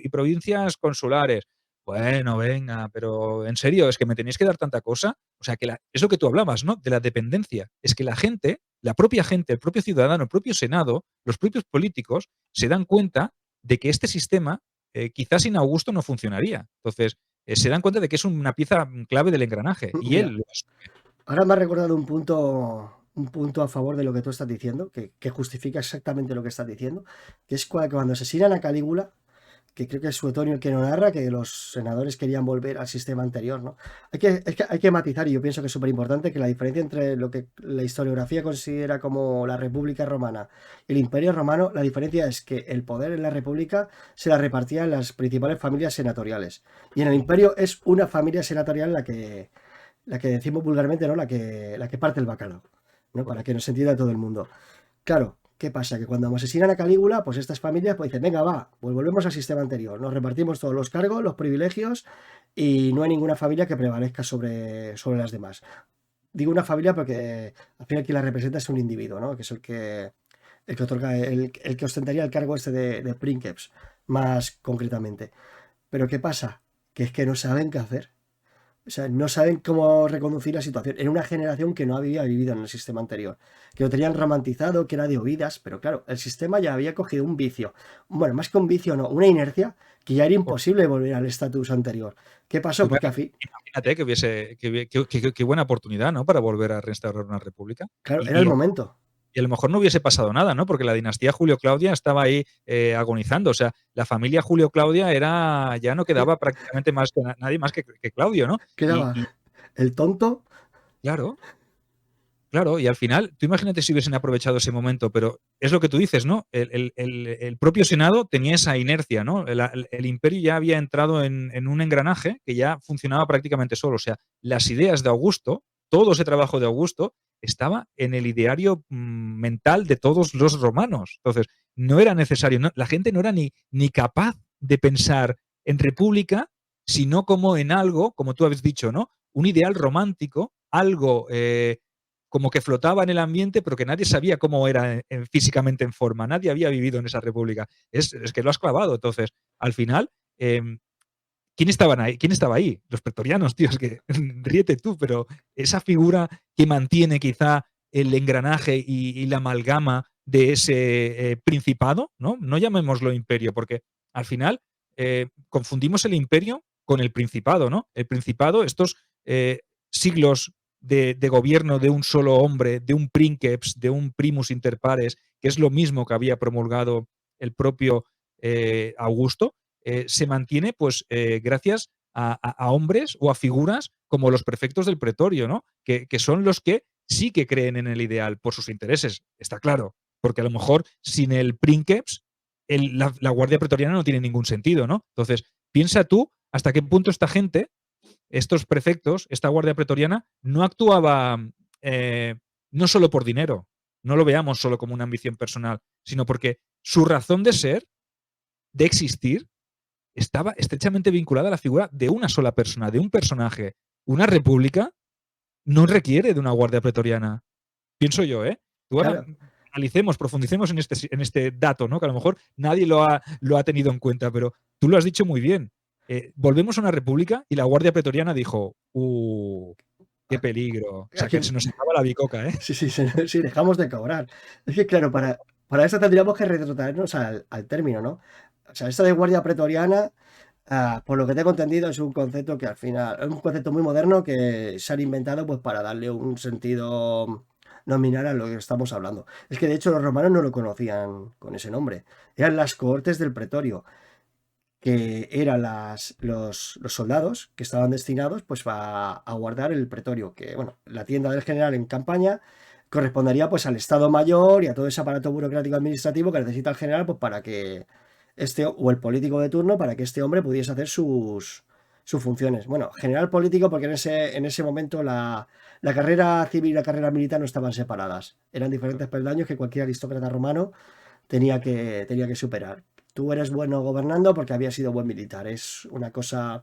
provincias consulares. Bueno, venga, pero en serio, es que me tenéis que dar tanta cosa. O sea, que es lo que tú hablabas, ¿no? De la dependencia. Es que la gente, la propia gente, el propio ciudadano, el propio Senado, los propios políticos, se dan cuenta de que este sistema, quizás sin Augusto no funcionaría. Entonces, se dan cuenta de que es una pieza clave del engranaje. Y Mira, él lo asume. ahora me ha recordado un punto a favor de lo que tú estás diciendo, que justifica exactamente lo que estás diciendo, que es cuando asesinan a Calígula, que creo que es Suetonio el que nos narra que los senadores querían volver al sistema anterior, ¿no? Hay que matizar, y yo pienso que es súper importante, que la diferencia entre lo que la historiografía considera como la República Romana y el Imperio Romano, la diferencia es que el poder en la República se la repartía en las principales familias senatoriales. Y en el Imperio es una familia senatorial la que decimos vulgarmente, ¿no? La que parte el bacalao, ¿no? Para que Correcto. nos entienda todo el mundo. Claro, ¿qué pasa? Que cuando asesinan a Calígula, pues estas familias pues dicen, venga, va, pues volvemos al sistema anterior, nos repartimos todos los cargos, los privilegios y no hay ninguna familia que prevalezca sobre las demás. Digo una familia porque al final quien la representa es un individuo, ¿no? Que es el que otorga, el que ostentaría el cargo este de princeps, más concretamente. Pero ¿qué pasa? Que es que no saben qué hacer. O sea, no saben cómo reconducir la situación. En una generación que no había vivido en el sistema anterior, que lo tenían romantizado, que era de oídas, pero claro, el sistema ya había cogido un vicio. Bueno, más que un vicio, no, una inercia que ya era imposible volver al estatus anterior. ¿Qué pasó? Porque al fin, Imagínate que hubiese, qué buena oportunidad, ¿no? Para volver a restaurar una república. claro, era el Y, momento. y a lo mejor no hubiese pasado nada, ¿no? Porque la dinastía Julio-Claudia estaba ahí agonizando. O sea, la familia Julio-Claudia ya no quedaba prácticamente más que nadie más que Claudio, ¿no? Quedaba Y el tonto. claro, claro, y al final, tú imagínate si hubiesen aprovechado ese momento, pero es lo que tú dices, ¿no? El propio Senado tenía esa inercia, ¿no? El imperio ya había entrado en un engranaje que ya funcionaba prácticamente solo. O sea, las ideas de Augusto, todo ese trabajo de Augusto, estaba en el ideario mental de todos los romanos. Entonces, no era necesario, la gente no era ni capaz de pensar en república, sino como en algo, como tú habéis dicho, ¿no? Un ideal romántico, algo como que flotaba en el ambiente, pero que nadie sabía cómo era físicamente en forma. Nadie había vivido en esa república. Es que lo has clavado. Entonces, al final, ¿quién estaban ahí? ¿Quién estaba ahí? Los pretorianos, tío. Es que ríete tú, pero esa figura que mantiene quizá el engranaje y la amalgama de ese principado, ¿no? No llamémoslo imperio, porque al final confundimos el imperio con el principado, ¿no? El principado, estos siglos de gobierno de un solo hombre, de un princeps, de un primus inter pares, que es lo mismo que había promulgado el propio Augusto, se mantiene pues gracias a hombres o a figuras como los prefectos del pretorio, ¿no? Que son los que sí que creen en el ideal por sus intereses, está claro, porque a lo mejor sin el princeps la guardia pretoriana no tiene ningún sentido, ¿no? Entonces, piensa tú hasta qué punto esta gente, estos prefectos, esta guardia pretoriana, no actuaba eh, no solo por dinero, no lo veamos solo como una ambición personal, sino porque su razón de ser, de existir, estaba estrechamente vinculada a la figura de una sola persona, de un personaje. Una república no requiere de una guardia pretoriana. Pienso yo, ¿eh? Tú ahora Claro, analicemos, profundicemos en este dato, ¿no? Que a lo mejor nadie lo ha tenido en cuenta, pero tú lo has dicho muy bien. volvemos a una república y la Guardia Pretoriana dijo, qué A- peligro. O sea, Aquí, que se nos acaba la bicoca, ¿eh? sí, sí, sí, dejamos de cobrar. Es que, claro, para eso tendríamos que retrotraernos al término, ¿no? O sea, esto de guardia pretoriana, por lo que tengo entendido, es un concepto que al final, es un concepto muy moderno que se han inventado pues para darle un sentido nominal a lo que estamos hablando. Es que de hecho los romanos no lo conocían con ese nombre. Eran las cohortes del pretorio, que eran los soldados que estaban destinados pues a guardar el pretorio, que bueno, la tienda del general en campaña correspondería pues al Estado Mayor y a todo ese aparato burocrático administrativo que necesita el general pues para que o el político de turno para que este hombre pudiese hacer sus funciones. Bueno, general político porque en ese momento la carrera civil y la carrera militar no estaban separadas. Eran diferentes peldaños que cualquier aristócrata romano tenía que superar. Tú eres bueno gobernando porque habías sido buen militar. Es una cosa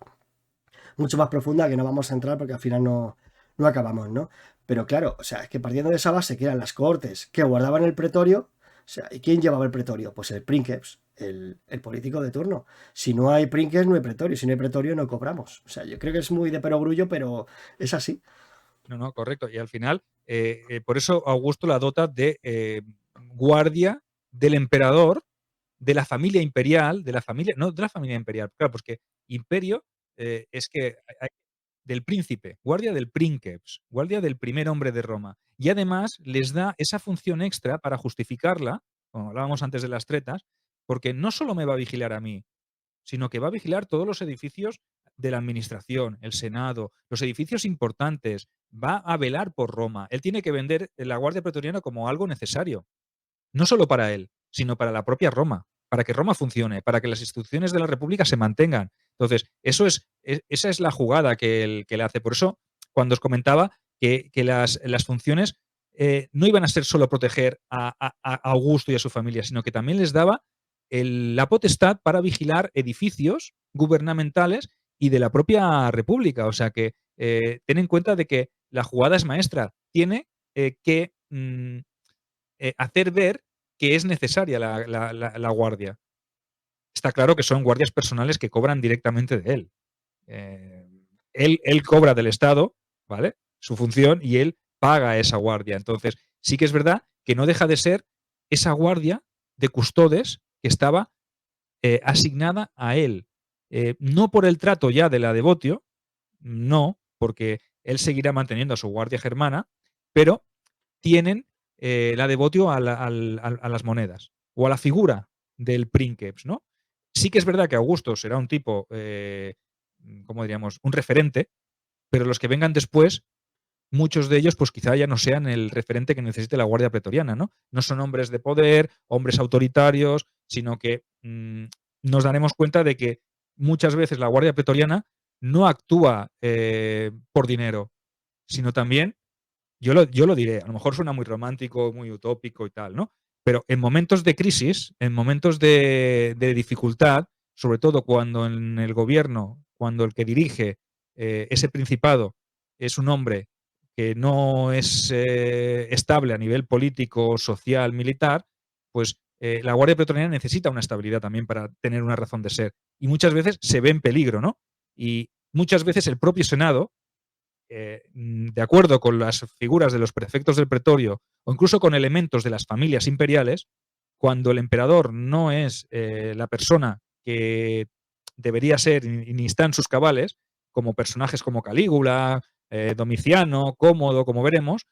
mucho más profunda que no vamos a entrar porque al final no acabamos, ¿no? Pero claro, o sea, es que partiendo de esa base que eran las cohortes que guardaban el pretorio, o sea, ¿y quién llevaba el pretorio? Pues el princeps, el político de turno. Si no hay princeps, no hay pretorio. Si no hay pretorio, no cobramos. O sea, yo creo que es muy de perogrullo, pero es así. No, no, correcto. Y al final, por eso Augusto la dota de guardia del emperador, de la familia imperial, no de la familia imperial, claro, porque imperio es que del príncipe, guardia del princeps, guardia del primer hombre de Roma. Y además les da esa función extra para justificarla, como hablábamos antes de las tretas, porque no solo me va a vigilar a mí, sino que va a vigilar todos los edificios de la administración, el Senado, los edificios importantes, va a velar por Roma. Él tiene que vender la Guardia Pretoriana como algo necesario, no solo para él, sino para la propia Roma, para que Roma funcione, para que las instituciones de la República se mantengan. Entonces, esa es la jugada que él hace. Por eso, cuando os comentaba que las funciones no iban a ser solo proteger a Augusto y a su familia, sino que también les daba la potestad para vigilar edificios gubernamentales y de la propia República. O sea que ten en cuenta de que la jugada es maestra. Tiene que hacer ver que es necesaria la guardia. Está claro que son guardias personales que cobran directamente de él. Eh, él cobra del Estado, ¿vale? Su función y él paga esa guardia. Entonces, sí que es verdad que no deja de ser esa guardia de custodes que estaba asignada a él. No por el trato ya de la devotio, no, porque él seguirá manteniendo a su guardia germana, pero tienen la devotio a las monedas o a la figura del princeps, ¿no? Sí que es verdad que Augusto será un tipo, ¿cómo diríamos? Un referente, pero los que vengan después, muchos de ellos, pues quizá ya no sean el referente que necesite la Guardia Pretoriana, ¿no? No son hombres de poder, hombres autoritarios, sino que nos daremos cuenta de que muchas veces la Guardia Pretoriana no actúa por dinero, sino también yo lo diré, a lo mejor suena muy romántico, muy utópico y tal, ¿no? Pero en momentos de crisis, en momentos de dificultad, sobre todo cuando en el gobierno, cuando el que dirige ese principado es un hombre que no es estable a nivel político, social, militar, pues la Guardia Pretoriana necesita una estabilidad también para tener una razón de ser. Y muchas veces se ve en peligro, ¿no? Y muchas veces el propio Senado de acuerdo con las figuras de los prefectos del pretorio o incluso con elementos de las familias imperiales, cuando el emperador no es la persona que debería ser y ni está en sus cabales, como personajes como Calígula, Domiciano, Cómodo, como veremos,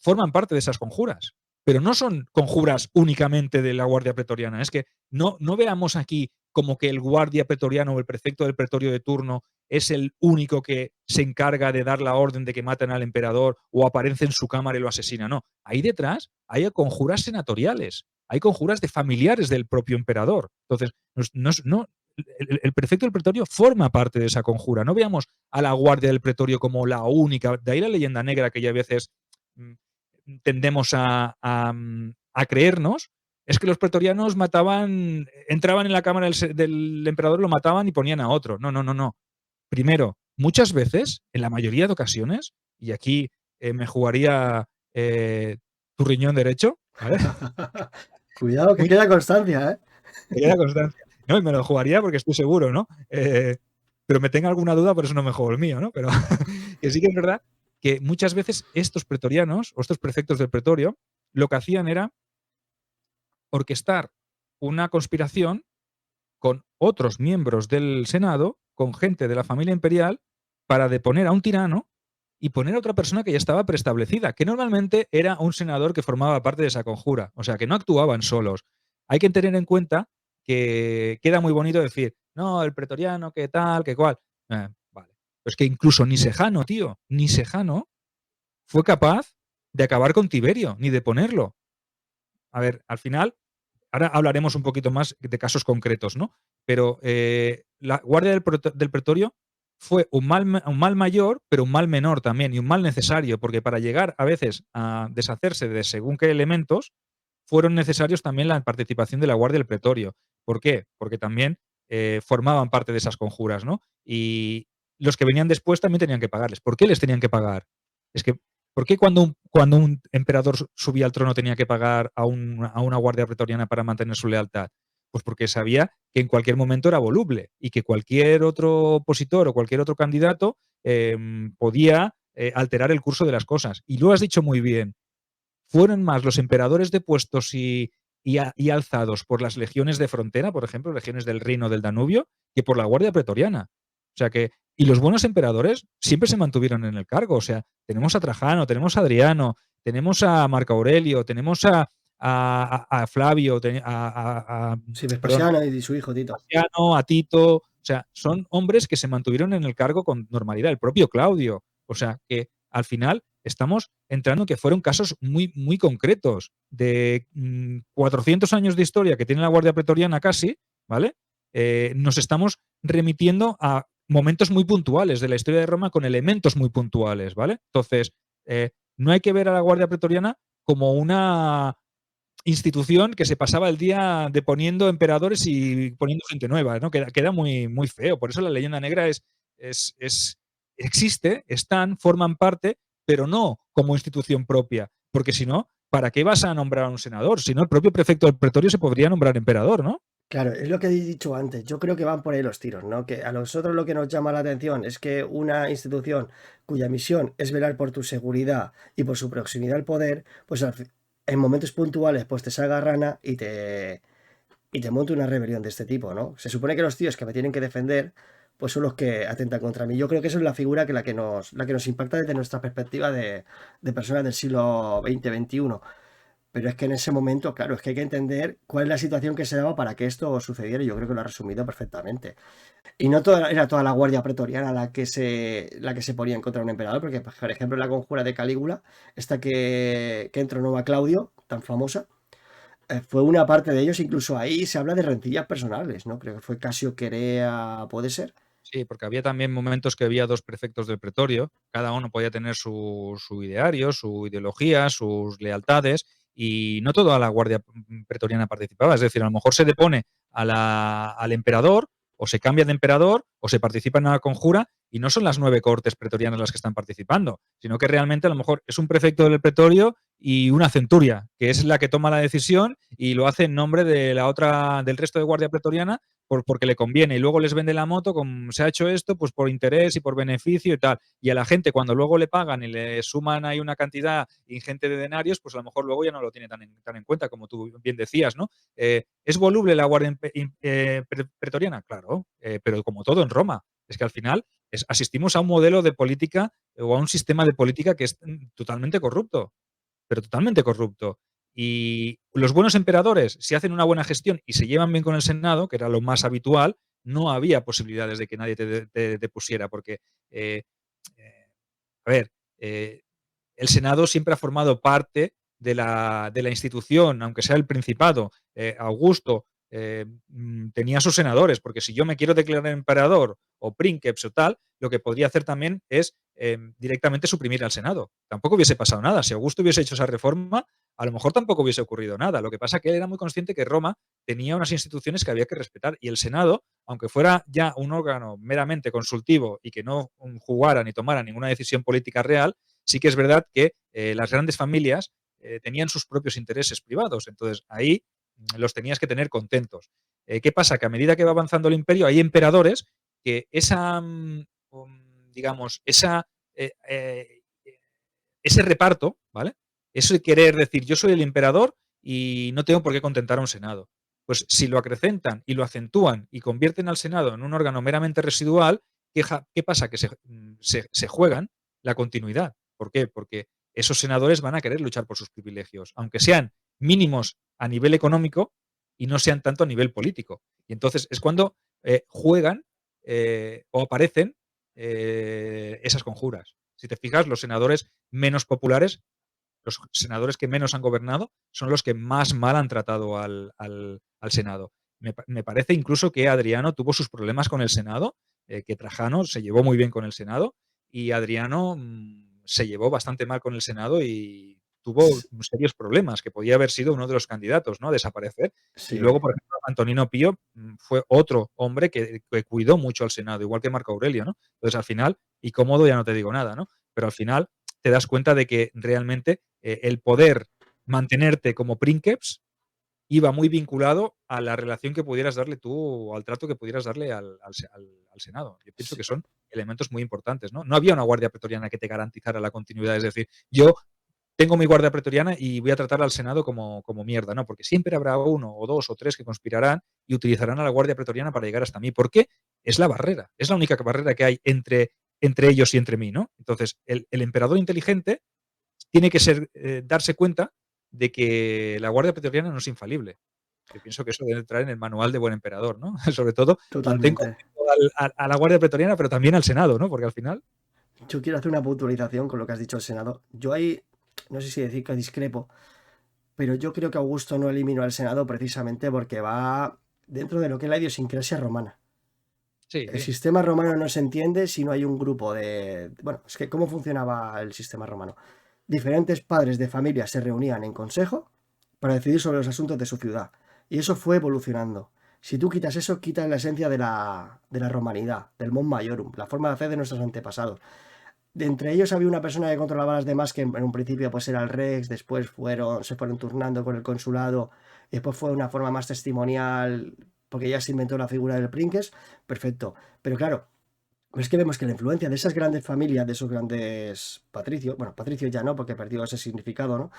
forman parte de esas conjuras. Pero no son conjuras únicamente de la Guardia Pretoriana. Es que no veamos aquí como que el guardia pretoriano o el prefecto del pretorio de turno es el único que se encarga de dar la orden de que maten al emperador o aparece en su cámara y lo asesina. No, ahí detrás hay conjuras senatoriales, hay conjuras de familiares del propio emperador. Entonces, el prefecto del pretorio forma parte de esa conjura. No veamos a la guardia del pretorio como la única. De ahí la leyenda negra que ya a veces mm, tendemos a creernos, es que los pretorianos mataban, entraban en la cámara del emperador, lo mataban y ponían a otro. No, no, no, no. Primero, muchas veces, en la mayoría de ocasiones, y aquí me jugaría tu riñón derecho, ¿vale? Cuidado, que Muy, queda constancia, ¿eh? me queda constancia. No, y me lo jugaría porque estoy seguro, ¿no? Pero me tenga alguna duda, por eso no me juego el mío, ¿no? Pero que sí que es verdad que muchas veces estos pretorianos o estos prefectos del pretorio lo que hacían era orquestar una conspiración con otros miembros del Senado, con gente de la familia imperial, para deponer a un tirano y poner a otra persona que ya estaba preestablecida, que normalmente era un senador que formaba parte de esa conjura, o sea, que no actuaban solos. Hay que tener en cuenta que queda muy bonito decir, no, el pretoriano, qué tal, qué cual. Vale. Pero es que incluso ni Sejano, tío, ni Sejano fue capaz de acabar con Tiberio, ni de ponerlo. A ver, al final, ahora hablaremos un poquito más de casos concretos, ¿no? Pero la guardia del pretorio fue un mal mayor, pero un mal menor también, y un mal necesario, porque para llegar a veces a deshacerse de según qué elementos, fueron necesarios también la participación de la guardia del pretorio. ¿Por qué? Porque también formaban parte de esas conjuras, ¿no? Y los que venían después también tenían que pagarles. ¿Por qué les tenían que pagar? Es que ¿por qué cuando un emperador subía al trono tenía que pagar a una guardia pretoriana para mantener su lealtad? Pues porque sabía que en cualquier momento era voluble y que cualquier otro opositor o cualquier otro candidato podía alterar el curso de las cosas. Y lo has dicho muy bien, fueron más los emperadores depuestos y alzados por las legiones de frontera, por ejemplo, legiones del Rino del Danubio, que por la guardia pretoriana. O sea que, y los buenos emperadores siempre se mantuvieron en el cargo. O sea, tenemos a Trajano, tenemos a Adriano, tenemos a Marco Aurelio, tenemos a Flavio, Sí, perdón, Vespasiano y su hijo Tito. a Tito. O sea, son hombres que se mantuvieron en el cargo con normalidad. El propio Claudio. O sea, que al final estamos entrando en que fueron casos muy, muy concretos de 400 años de historia que tiene la Guardia Pretoriana casi, ¿vale? Nos estamos remitiendo a momentos muy puntuales de la historia de Roma con elementos muy puntuales, ¿vale? Entonces, no hay que ver a la Guardia Pretoriana como una institución que se pasaba el día deponiendo emperadores y poniendo gente nueva, ¿no? Queda muy, muy feo. Por eso la leyenda negra existe, están, forman parte, pero no como institución propia. Porque si no, ¿para qué vas a nombrar a un senador? Si no, el propio prefecto del pretorio se podría nombrar emperador, ¿no? Claro, es lo que he dicho antes. Yo creo que van por ahí los tiros, ¿no? Que a nosotros lo que nos llama la atención es que una institución cuya misión es velar por tu seguridad y por su proximidad al poder, pues en momentos puntuales, pues te salga rana y te monte una rebelión de este tipo, ¿no? Se supone que los tíos que me tienen que defender, pues son los que atentan contra mí. Yo creo que eso es la figura que la que nos impacta desde nuestra perspectiva de personas del siglo XX, XXI. Pero es que en ese momento, claro, es que hay que entender cuál es la situación que se daba para que esto sucediera. Y yo creo que lo ha resumido perfectamente. Y no era toda la guardia pretoriana la que se ponía en contra de un emperador, porque, por ejemplo, la conjura de Calígula, esta que entronó a Claudio, tan famosa, fue una parte de ellos. Incluso ahí se habla de rencillas personales, ¿no? Creo que fue Casio Querea, ¿puede ser? Sí, porque había también momentos que había dos prefectos del pretorio, cada uno podía tener su ideario, su ideología, sus lealtades, y no toda la guardia pretoriana participaba. Es decir, a lo mejor se depone al emperador, o se cambia de emperador, o se participa en una conjura, y no son las 9 cohortes pretorianas las que están participando, sino que realmente a lo mejor es un prefecto del pretorio y una centuria, que es la que toma la decisión y lo hace en nombre de la otra, del resto de guardia pretoriana, porque le conviene y luego les vende la moto, como se ha hecho esto, pues por interés y por beneficio y tal. Y a la gente cuando luego le pagan y le suman ahí una cantidad ingente de denarios, pues a lo mejor luego ya no lo tiene tan en cuenta, como tú bien decías, ¿no? ¿Es voluble la guardia pretoriana? Claro, pero como todo en Roma, es que al final asistimos a un modelo de política o a un sistema de política que es totalmente corrupto, pero totalmente corrupto. Y los buenos emperadores, si hacen una buena gestión y se llevan bien con el Senado, que era lo más habitual, no había posibilidades de que nadie te pusiera, porque, eh, eh, a ver, el Senado siempre ha formado parte de la institución, aunque sea el Principado. Augusto tenía sus senadores, porque si yo me quiero declarar emperador o prínceps o tal, lo que podría hacer también es directamente suprimir al Senado. Tampoco hubiese pasado nada. Si Augusto hubiese hecho esa reforma, a lo mejor tampoco hubiese ocurrido nada. Lo que pasa es que él era muy consciente que Roma tenía unas instituciones que había que respetar y el Senado, aunque fuera ya un órgano meramente consultivo y que no jugara ni tomara ninguna decisión política real, sí que es verdad que las grandes familias tenían sus propios intereses privados. Entonces, ahí los tenías que tener contentos. ¿Qué pasa? Que a medida que va avanzando el imperio hay emperadores que digamos, ese reparto, ¿vale? Eso de querer decir, yo soy el emperador y no tengo por qué contentar a un senado. Pues si lo acrecentan y lo acentúan y convierten al senado en un órgano meramente residual, ¿qué pasa? Que se juegan la continuidad. ¿Por qué? Porque esos senadores van a querer luchar por sus privilegios, aunque sean mínimos a nivel económico y no sean tanto a nivel político. Y entonces es cuando juegan o aparecen esas conjuras. Si te fijas, los senadores menos populares, los senadores que menos han gobernado, son los que más mal han tratado al Senado. Me parece incluso que Adriano tuvo sus problemas con el Senado, que Trajano se llevó muy bien con el Senado y Adriano se llevó bastante mal con el Senado y tuvo serios problemas, que podía haber sido uno de los candidatos, ¿no? A desaparecer. Y Sí, luego, por ejemplo, Antonino Pío fue otro hombre que cuidó mucho al Senado, igual que Marco Aurelio, ¿no? Entonces, al final, y cómodo ya no te digo nada, ¿no? Pero al final te das cuenta de que realmente el poder mantenerte como princeps iba muy vinculado a la relación que pudieras darle tú o al trato que pudieras darle al Senado. Yo pienso sí, que son elementos muy importantes, ¿no? No había una guardia pretoriana que te garantizara la continuidad, es decir, yo tengo mi guardia pretoriana y voy a tratar al Senado como mierda, ¿no? Porque siempre habrá uno o dos o tres que conspirarán y utilizarán a la guardia pretoriana para llegar hasta mí. ¿Por qué? Es la barrera, es la única barrera que hay entre ellos y entre mí, ¿no? Entonces, el emperador inteligente tiene que darse cuenta de que la guardia pretoriana no es infalible. Yo pienso que eso debe entrar en el manual de buen emperador, ¿no? Sobre todo, mantén totalmente. contento a la guardia pretoriana, pero también al Senado, ¿no? Porque al final. Yo quiero hacer una puntualización con lo que has dicho el Senado. Yo ahí, no sé si decir que discrepo, pero yo creo que Augusto no eliminó al Senado precisamente porque va dentro de lo que es la idiosincrasia romana. Sí, El sistema romano no se entiende si no hay un grupo de... Bueno, es que ¿cómo funcionaba el sistema romano? Diferentes padres de familia se reunían en consejo para decidir sobre los asuntos de su ciudad. Y eso fue evolucionando. Si tú quitas eso, quitas la esencia de la romanidad, del Mons Maiorum, la forma de hacer de nuestros antepasados. De entre ellos había una persona que controlaba a las demás, que en un principio pues era el Rex, después se fueron turnando con el consulado, y después fue una forma más testimonial, porque ya se inventó la figura del Princes, perfecto. Pero claro, es que vemos que la influencia de esas grandes familias, de esos grandes patricios, bueno, patricios ya no, porque perdió ese significado, ¿no?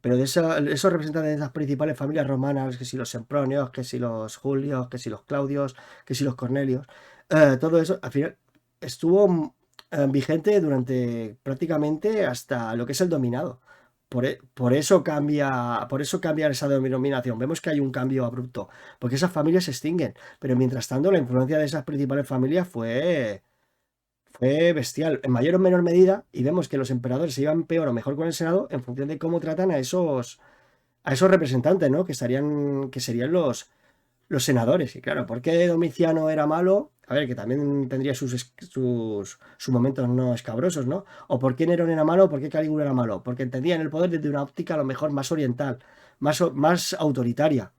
Pero de esos representantes de esas principales familias romanas, que si los Sempronios, que si los Julios, que si los Claudios, que si los Cornelios, todo eso al final estuvo vigente durante prácticamente hasta lo que es el dominado. Por eso cambia esa denominación. Vemos que hay un cambio abrupto, porque esas familias se extinguen. Pero mientras tanto, la influencia de esas principales familias fue bestial, en mayor o menor medida, y vemos que los emperadores se llevan peor o mejor con el Senado en función de cómo tratan a esos representantes, ¿no? Que serían los senadores. Y claro, ¿por qué Domiciano era malo? A ver, que también tendría sus momentos no escabrosos, ¿no? O por qué Nerón era malo, o por qué Calígula era malo. Porque entendían el poder desde una óptica a lo mejor más oriental, más autoritaria,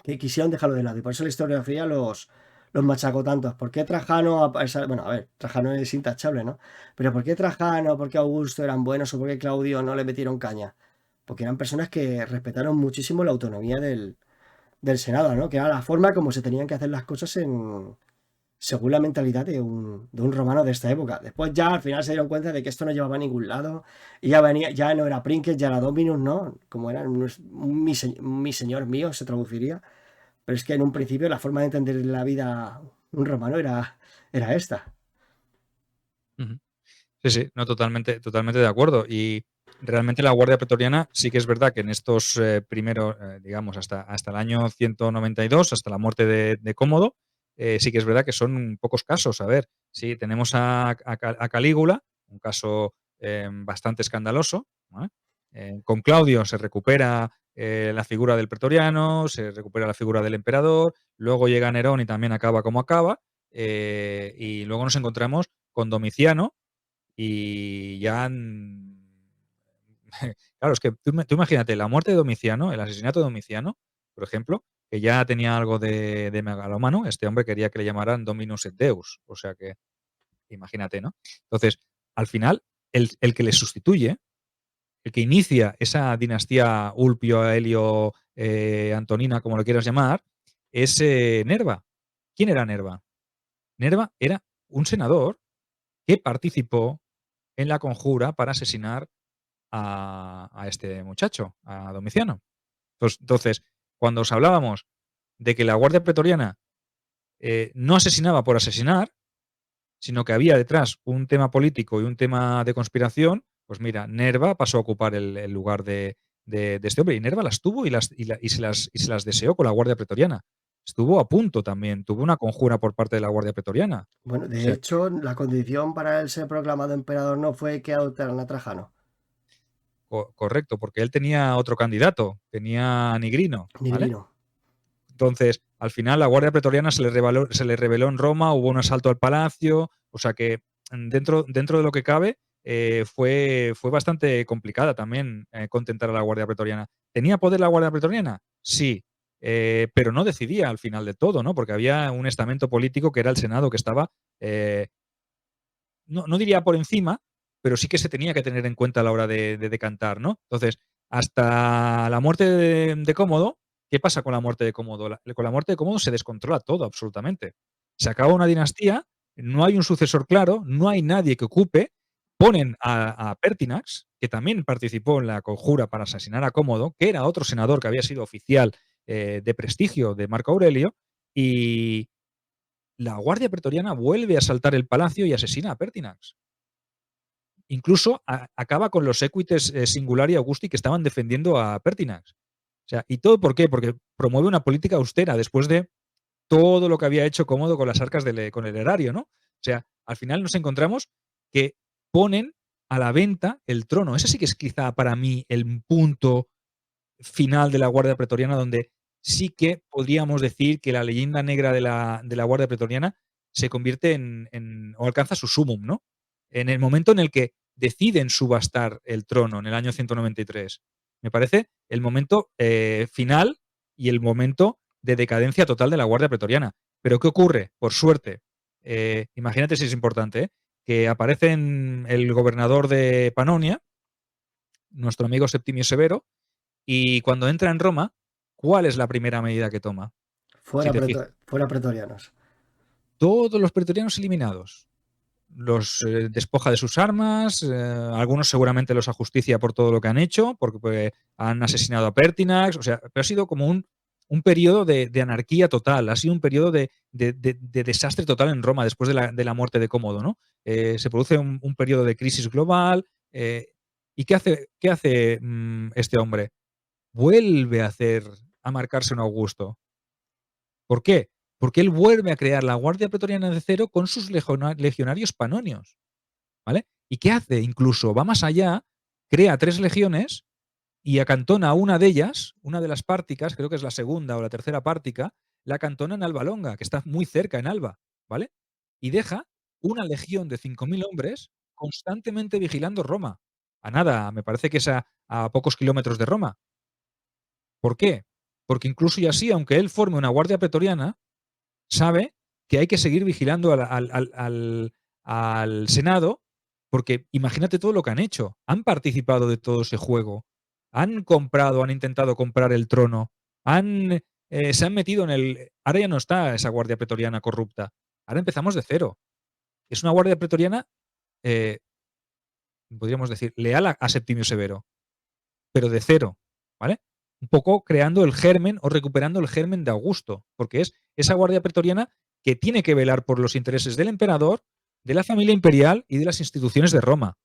que quisieron dejarlo de lado. Y por eso la historiografía los machacó tantos. ¿Por qué Trajano, bueno, a ver, Trajano es intachable, ¿no? Pero ¿por qué Trajano, por qué Augusto eran buenos o por qué Claudio no le metieron caña? Porque eran personas que respetaron muchísimo la autonomía del Senado, ¿no? Que era la forma como se tenían que hacer las cosas según la mentalidad de un romano de esta época. Después ya al final se dieron cuenta de que esto no llevaba a ningún lado y ya no era Princes, ya era Dominus, ¿no? Como era mi señor mío, se traduciría. Pero es que en un principio la forma de entender la vida un romano era esta. Ujú. Sí, sí, no, totalmente, totalmente de acuerdo. Y realmente la Guardia Pretoriana sí que es verdad que en estos primeros, digamos, hasta el año 192, hasta la muerte de Cómodo, sí que es verdad que son pocos casos. A ver, sí, tenemos a Calígula, un caso bastante escandaloso, ¿vale? Con Claudio se recupera la figura del pretoriano, se recupera la figura del emperador, luego llega Nerón y también acaba como acaba, y luego nos encontramos con Domiciano, y ya. Claro, es que tú imagínate la muerte de Domiciano, el asesinato de Domiciano, por ejemplo, que ya tenía algo de megalómano, este hombre quería que le llamaran Dominus et Deus, o sea que imagínate, ¿no? Entonces, al final, el que le sustituye, el que inicia esa dinastía Ulpio, Helio, Antonina, como lo quieras llamar, es Nerva. ¿Quién era Nerva? Nerva era un senador que participó en la conjura para asesinar a este muchacho, a Domiciano. Entonces, cuando os hablábamos de que la Guardia Pretoriana no asesinaba por asesinar, sino que había detrás un tema político y un tema de conspiración, pues mira, Nerva pasó a ocupar el lugar de este hombre. Y Nerva las tuvo y se las deseó con la Guardia Pretoriana. Estuvo a punto también, tuvo una conjura por parte de la Guardia Pretoriana. Bueno, O de sea, hecho, la condición para él ser proclamado emperador no fue que adoptaran a Trajano. correcto, porque él tenía otro candidato, tenía a Nigrino, ¿vale? Nigrino. Entonces, al final, la Guardia Pretoriana se le rebeló en Roma, hubo un asalto al palacio, o sea que dentro de lo que cabe, fue bastante complicada también contentar a la Guardia Pretoriana. ¿Tenía poder la Guardia Pretoriana? Sí, pero no decidía al final de todo, ¿no? Porque había un estamento político que era el Senado, que estaba, no diría por encima, pero sí que se tenía que tener en cuenta a la hora de decantar, ¿no? Entonces, hasta la muerte de Cómodo, ¿qué pasa con la muerte de Cómodo? Con la muerte de Cómodo se descontrola todo absolutamente. Se acaba una dinastía, no hay un sucesor claro, no hay nadie que ocupe, ponen a Pertinax, que también participó en la conjura para asesinar a Cómodo, que era otro senador que había sido oficial de prestigio de Marco Aurelio, y la Guardia Pretoriana vuelve a asaltar el palacio y asesina a Pertinax. Incluso acaba con los séquites Singulari y Augusti que estaban defendiendo a Pertinax. O sea, ¿y todo por qué? Porque promueve una política austera después de todo lo que había hecho Cómodo con las arcas con el erario, ¿no? O sea, al final nos encontramos que ponen a la venta el trono. Ese sí que es quizá para mí el punto final de la Guardia Pretoriana donde sí que podríamos decir que la leyenda negra de la Guardia Pretoriana se convierte o alcanza su sumum, ¿no? En el momento en el que deciden subastar el trono en el año 193. Me parece el momento final y el momento de decadencia total de la Guardia Pretoriana. Pero ¿qué ocurre? Por suerte, imagínate si es importante, que aparece el gobernador de Panonia, nuestro amigo Septimio Severo, y cuando entra en Roma, ¿cuál es la primera medida que toma? Si te fijas, Fuera pretorianos. todos los pretorianos eliminados. Los despoja de sus armas, algunos seguramente los ajusticia por todo lo que han hecho, porque han asesinado a Pertinax, o sea, pero ha sido como un periodo de anarquía total, ha sido un periodo de desastre total en Roma después de la muerte de Cómodo, ¿no? Se produce un periodo de crisis global. ¿Y qué hace este hombre? Vuelve a marcarse un Augusto. ¿Por qué? Porque él vuelve a crear la Guardia Pretoriana de cero con sus legionarios panonios, ¿vale? ¿Y qué hace? Incluso va más allá, crea 3 legiones y acantona una de ellas, una de las párticas, creo que es la segunda o la tercera pártica, la acantona en Alba Longa, que está muy cerca en Alba, ¿vale? Y deja una legión de 5.000 hombres constantemente vigilando Roma. A nada, me parece que es a pocos kilómetros de Roma. ¿Por qué? Porque incluso y así, aunque él forme una guardia pretoriana, sabe que hay que seguir vigilando al Senado, porque imagínate todo lo que han hecho. Han participado de todo ese juego. Han intentado comprar el trono. Se han metido en el. Ahora ya no está esa guardia pretoriana corrupta. Ahora empezamos de cero. Es una guardia pretoriana, eh, podríamos decir, leal a Septimio Severo, pero de cero, ¿vale? Un poco creando el germen o recuperando el germen de Augusto, porque es esa guardia pretoriana que tiene que velar por los intereses del emperador, de la familia imperial y de las instituciones de Roma.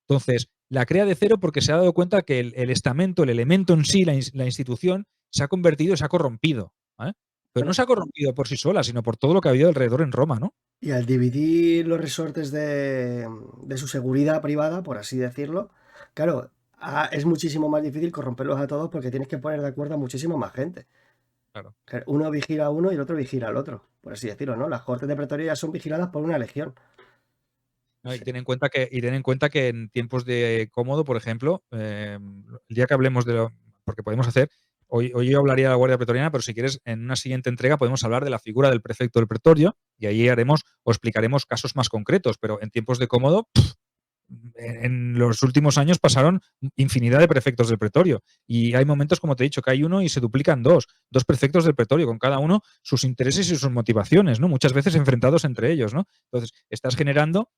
Entonces, la crea de cero porque se ha dado cuenta que el estamento, el elemento en sí, la institución, se ha convertido, se ha corrompido, ¿vale? Pero no Bueno, se ha corrompido por sí sola, sino por todo lo que ha habido alrededor en Roma, ¿no? y al dividir los resortes de su seguridad privada, por así decirlo, claro, es muchísimo más difícil corromperlos a todos porque tienes que poner de acuerdo a muchísima más gente. Claro. Claro, uno vigila a uno y el otro vigila al otro, por así decirlo, ¿no? Las cortes de Pretoria ya son vigiladas por una legión. ¿No? Y Sí. ten en cuenta que en tiempos de Cómodo, por ejemplo, el día que hablemos porque podemos hacer, hoy yo hablaría de la Guardia Pretoriana, pero si quieres, en una siguiente entrega podemos hablar de la figura del prefecto del pretorio y ahí haremos o explicaremos casos más concretos, pero en tiempos de Cómodo, en los últimos años pasaron infinidad de prefectos del pretorio y hay momentos, como te he dicho, que hay uno y se duplican dos prefectos del pretorio, con cada uno sus intereses y sus motivaciones, ¿no? Muchas veces enfrentados entre ellos, ¿no? Entonces, estás generando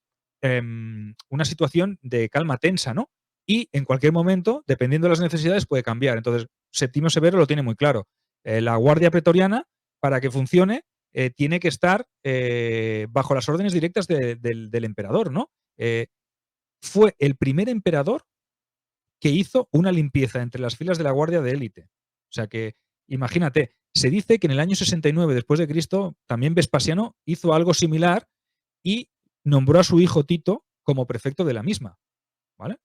una situación de calma tensa, ¿no? Y en cualquier momento, dependiendo de las necesidades, puede cambiar. Entonces, Septimio Severo lo tiene muy claro. La Guardia Pretoriana, para que funcione, tiene que estar bajo las órdenes directas del emperador, ¿no? Fue el primer emperador que hizo una limpieza entre las filas de la Guardia de élite. O sea que, imagínate, se dice que en el año 69 después de Cristo también Vespasiano hizo algo similar y nombró a su hijo Tito como prefecto de la misma, ¿vale?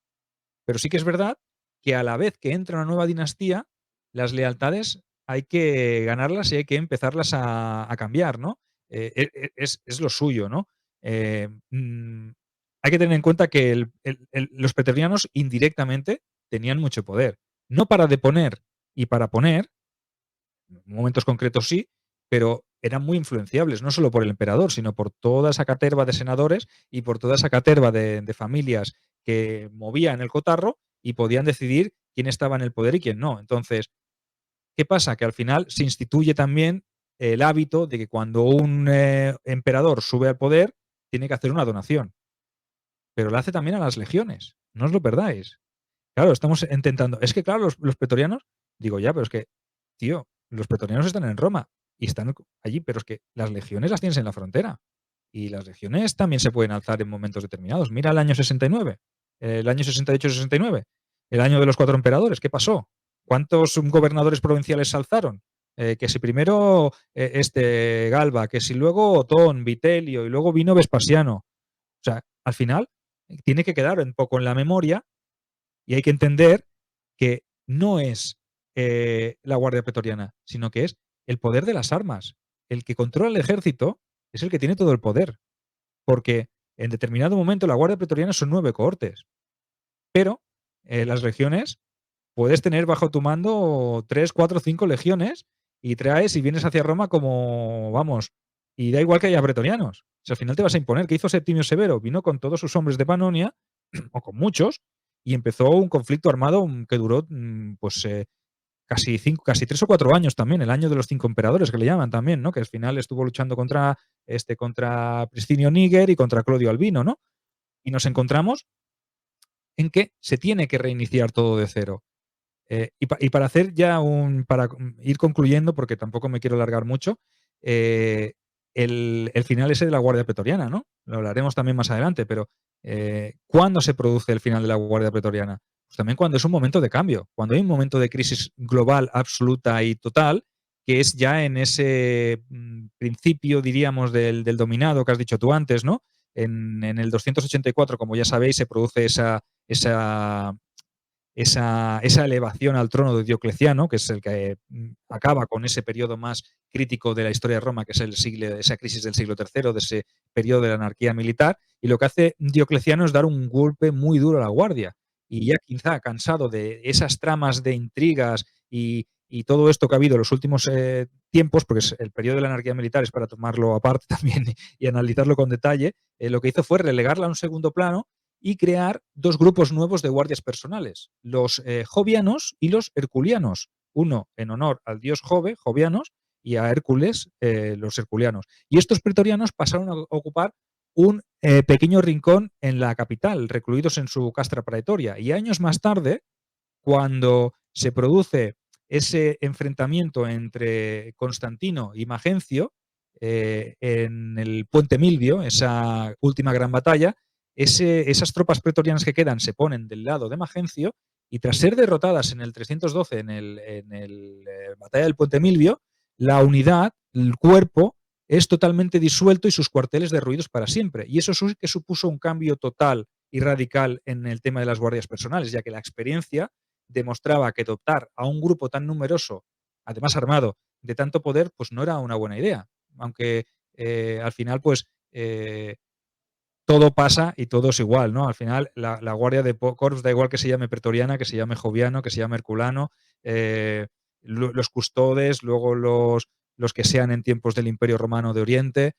Pero sí que es verdad que a la vez que entra una nueva dinastía, las lealtades hay que ganarlas y hay que empezarlas a cambiar, ¿no? Es lo suyo, ¿no? Eh, mm, Hay que tener en cuenta que los pretorianos indirectamente tenían mucho poder. No para deponer y para poner, en momentos concretos sí, pero eran muy influenciables, no solo por el emperador, sino por toda esa caterva de senadores y por toda esa caterva de familias que movían el cotarro y podían decidir quién estaba en el poder y quién no. Entonces, ¿qué pasa? Que al final se instituye también el hábito de que cuando un emperador sube al poder, tiene que hacer una donación, pero la hace también a las legiones, no os lo perdáis. Claro, estamos intentando. Es que, claro, los pretorianos, digo ya, pero es que, tío, los pretorianos están en Roma y están allí, pero es que las legiones las tienes en la frontera. Y las legiones también se pueden alzar en momentos determinados. Mira el año 69, el año 68-69, el año de los cuatro emperadores. ¿Qué pasó? ¿Cuántos gobernadores provinciales se alzaron? Que si primero Galba, que si luego Otón, Vitelio y luego vino Vespasiano. O sea, al final tiene que quedar un poco en la memoria y hay que entender que no es la Guardia Pretoriana, sino que es el poder de las armas. El que controla el ejército es el que tiene todo el poder. Porque en determinado momento la Guardia Pretoriana son 9 cohortes. Pero las legiones puedes tener bajo tu mando 3, 4, 5 legiones y traes y vienes hacia Roma como, vamos, y da igual que haya pretorianos. O sea, al final te vas a imponer. ¿Qué hizo Septimio Severo? Vino con todos sus hombres de Panonia, o con muchos, y empezó un conflicto armado que duró pues casi 3 o 4 años también, el año de los 5 emperadores que le llaman también, ¿no? Que al final estuvo luchando contra Priscinio Níger y contra Clodio Albino, ¿no? Y nos encontramos en que se tiene que reiniciar todo de cero. Para hacer ya para ir concluyendo, porque tampoco me quiero alargar mucho, eh, el final ese de la Guardia Pretoriana, ¿no? Lo hablaremos también más adelante, pero ¿cuándo se produce el final de la Guardia Pretoriana? Pues también cuando es un momento de cambio, cuando hay un momento de crisis global absoluta y total, que es ya en ese principio, diríamos, del dominado que has dicho tú antes, ¿no? En el 284, como ya sabéis, se produce esa esa elevación al trono de Diocleciano, que es el que acaba con ese periodo más crítico de la historia de Roma, que es esa crisis del siglo III, de ese periodo de la anarquía militar, y lo que hace Diocleciano es dar un golpe muy duro a la guardia. Y ya quizá cansado de esas tramas de intrigas y todo esto que ha habido en los últimos tiempos, porque el periodo de la anarquía militar es para tomarlo aparte también y analizarlo con detalle, lo que hizo fue relegarla a un segundo plano y crear dos grupos nuevos de guardias personales, los jovianos y los herculianos, uno en honor al dios Jove, jovianos, y a Hércules, los herculianos. Y estos pretorianos pasaron a ocupar un pequeño rincón en la capital, recluidos en su castra praetoria. Y años más tarde, cuando se produce ese enfrentamiento entre Constantino y Magencio en el Puente Milvio, esa última gran batalla, esas tropas pretorianas que quedan se ponen del lado de Magencio y tras ser derrotadas en el 312 en el batalla del Puente Milvio, la unidad, el cuerpo, es totalmente disuelto y sus cuarteles derruidos para siempre. Y eso sí que supuso un cambio total y radical en el tema de las guardias personales, ya que la experiencia demostraba que adoptar a un grupo tan numeroso, además armado, de tanto poder, pues no era una buena idea. Aunque al final, pues todo pasa y todo es igual, ¿no? Al final, la guardia de Corps da igual que se llame pretoriana, que se llame joviano, que se llame herculano, los custodes, luego los que sean en tiempos del Imperio Romano de Oriente,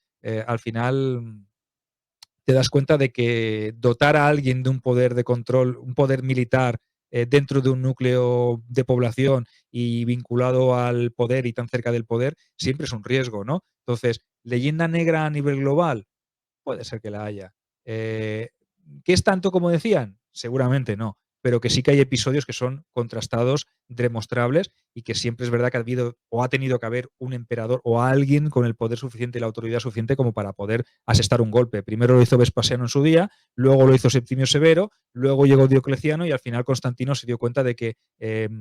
al final te das cuenta de que dotar a alguien de un poder de control, un poder militar dentro de un núcleo de población y vinculado al poder y tan cerca del poder, siempre es un riesgo, ¿no? Entonces, leyenda negra a nivel global, puede ser que la haya. ¿Qué es tanto como decían? Seguramente no, pero que sí que hay episodios que son contrastados, demostrables, y que siempre es verdad que ha habido o ha tenido que haber un emperador o alguien con el poder suficiente y la autoridad suficiente como para poder asestar un golpe. Primero lo hizo Vespasiano en su día, luego lo hizo Septimio Severo, luego llegó Diocleciano y al final Constantino se dio cuenta de que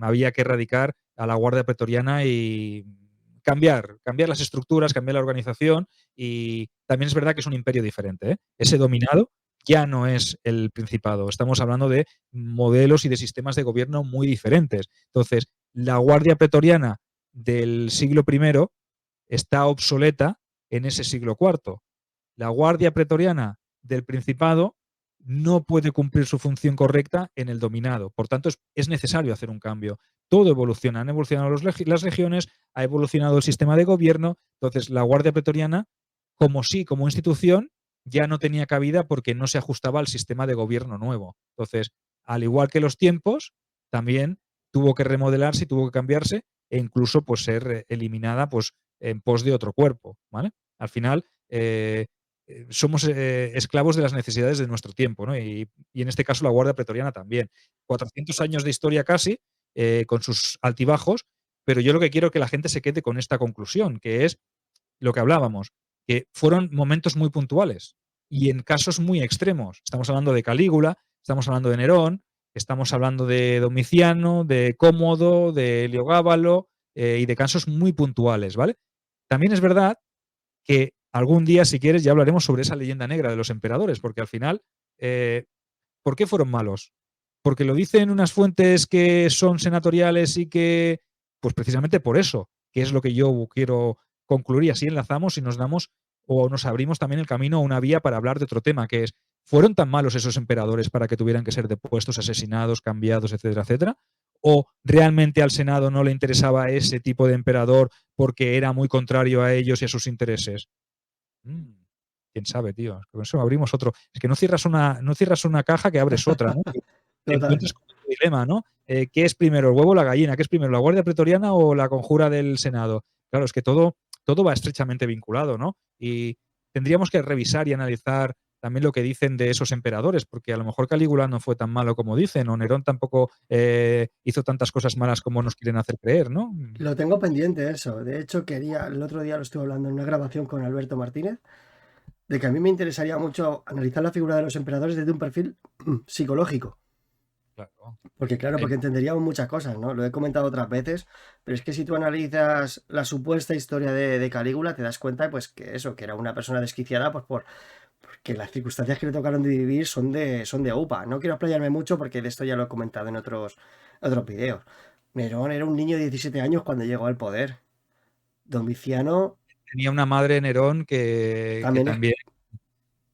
había que erradicar a la Guardia Pretoriana y cambiar las estructuras, cambiar la organización, y también es verdad que es un imperio diferente, ¿eh? Ese dominado ya no es el Principado. Estamos hablando de modelos y de sistemas de gobierno muy diferentes. Entonces, la Guardia Pretoriana del siglo I está obsoleta en ese siglo IV. La Guardia Pretoriana del Principado no puede cumplir su función correcta en el dominado. Por tanto, es necesario hacer un cambio. Todo evoluciona. Han evolucionado las regiones, ha evolucionado el sistema de gobierno. Entonces, la Guardia Pretoriana, como institución, ya no tenía cabida porque no se ajustaba al sistema de gobierno nuevo. Entonces, al igual que los tiempos, también tuvo que remodelarse y tuvo que cambiarse e incluso pues, ser eliminada pues, en pos de otro cuerpo. ¿Vale? Al final, somos esclavos de las necesidades de nuestro tiempo, ¿no? Y en este caso la Guardia Pretoriana también. 400 años de historia casi, con sus altibajos, pero yo lo que quiero es que la gente se quede con esta conclusión, que es lo que hablábamos, que fueron momentos muy puntuales y en casos muy extremos. Estamos hablando de Calígula, estamos hablando de Nerón, estamos hablando de Domiciano, de Cómodo, de Heliogábalo, y de casos muy puntuales, ¿vale? También es verdad que algún día, si quieres, ya hablaremos sobre esa leyenda negra de los emperadores, porque al final, eh, ¿por qué fueron malos? Porque lo dicen unas fuentes que son senatoriales y que, pues precisamente por eso, que es lo que yo quiero concluir, y así enlazamos y nos damos o nos abrimos también el camino a una vía para hablar de otro tema, que es, ¿fueron tan malos esos emperadores para que tuvieran que ser depuestos, asesinados, cambiados, etcétera, etcétera? ¿O realmente al Senado no le interesaba ese tipo de emperador porque era muy contrario a ellos y a sus intereses? Mm, quién sabe, tío. Con eso abrimos otro. Es que no cierras una caja que abres otra, ¿no? Y te Total. encuentras con otro dilema, ¿no? ¿Qué es primero, el huevo o la gallina? ¿Qué es primero, la Guardia Pretoriana o la conjura del Senado? Claro, es que todo va estrechamente vinculado, ¿no? Y tendríamos que revisar y analizar también lo que dicen de esos emperadores, porque a lo mejor Calígula no fue tan malo como dicen, o Nerón tampoco hizo tantas cosas malas como nos quieren hacer creer, ¿no? Lo tengo pendiente eso. De hecho, el otro día lo estuve hablando en una grabación con Alberto Martínez, de que a mí me interesaría mucho analizar la figura de los emperadores desde un perfil psicológico. Claro. Porque claro, porque entenderíamos muchas cosas, ¿no? Lo he comentado otras veces, pero es que si tú analizas la supuesta historia de Calígula, te das cuenta, pues, que eso, que era una persona desquiciada, pues, porque las circunstancias que le tocaron de vivir son de UPA. No quiero explayarme mucho porque de esto ya lo he comentado en otros videos. Nerón era un niño de 17 años cuando llegó al poder. Domiciano Tenía una madre, Nerón, que también es también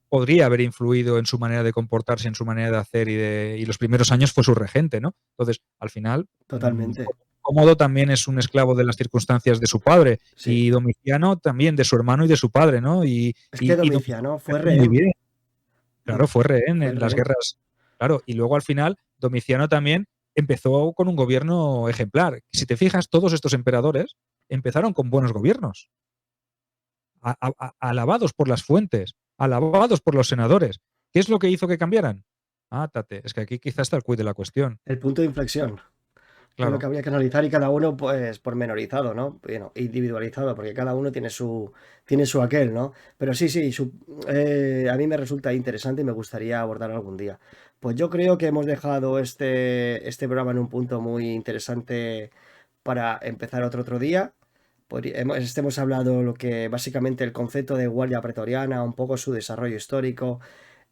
podría haber influido en su manera de comportarse, en su manera de hacer, y los primeros años fue su regente, ¿no? Entonces, al final, totalmente. Cómodo también es un esclavo de las circunstancias de su padre, Sí. y Domiciano también de su hermano y de su padre, ¿no? Es que Y Domiciano Domiciano lo fue hizo muy rehén. bien, claro, fue rehén Fue en las rehén. guerras, claro, y luego al final Domiciano también empezó con un gobierno ejemplar. Si te fijas, todos estos emperadores empezaron con buenos gobiernos, alabados por las fuentes, alabados por los senadores. ¿Qué es lo que hizo que cambiaran? Tate, es que aquí quizás está el quid de la cuestión. El punto de inflexión. Que es lo que Claro. habría que analizar y cada uno, pues, pormenorizado, ¿no? Bueno, individualizado, porque cada uno tiene su aquel, ¿no? Pero sí, sí, a mí me resulta interesante y me gustaría abordar algún día. Pues yo creo que hemos dejado este programa en un punto muy interesante para empezar otro día. Hemos hablado lo que básicamente el concepto de guardia pretoriana, un poco su desarrollo histórico,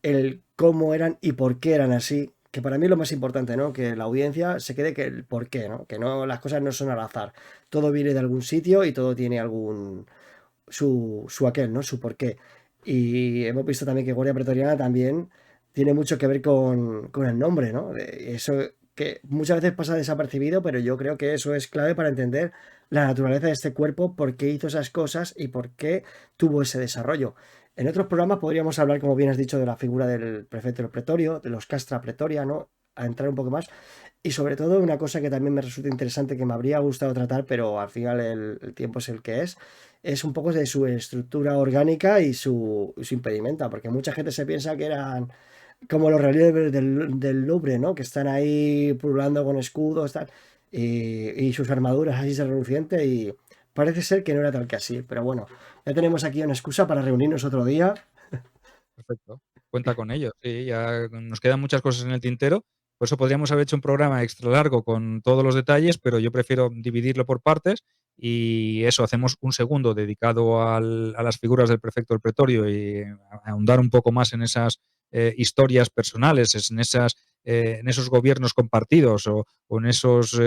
el cómo eran y por qué eran así, que para mí es lo más importante, ¿no? Que la audiencia se quede que el por qué, ¿no? Que no, las cosas no son al azar. Todo viene de algún sitio y todo tiene su aquel, ¿no? Su porqué. Y hemos visto también que Guardia Pretoriana también tiene mucho que ver con el nombre, ¿no? Eso que muchas veces pasa desapercibido, pero yo creo que eso es clave para entender la naturaleza de este cuerpo, por qué hizo esas cosas y por qué tuvo ese desarrollo. En otros programas podríamos hablar, como bien has dicho, de la figura del prefecto del pretorio, de los castra pretoria, ¿no? A entrar un poco más. Y sobre todo una cosa que también me resulta interesante, que me habría gustado tratar, pero al final el tiempo es el que es un poco de su estructura orgánica y su impedimenta, porque mucha gente se piensa que eran como los relieves del Louvre, ¿no? Que están ahí pululando con escudos, tal, y sus armaduras así relucientes, y parece ser que no era tal que así, pero bueno, ya tenemos aquí una excusa para reunirnos otro día. Perfecto. Cuenta con ello. Sí, ya nos quedan muchas cosas en el tintero. Por eso podríamos haber hecho un programa extra largo con todos los detalles, pero yo prefiero dividirlo por partes y eso, hacemos un segundo dedicado a las figuras del prefecto del pretorio y ahondar un poco más en esas historias personales, en esos gobiernos compartidos o en esos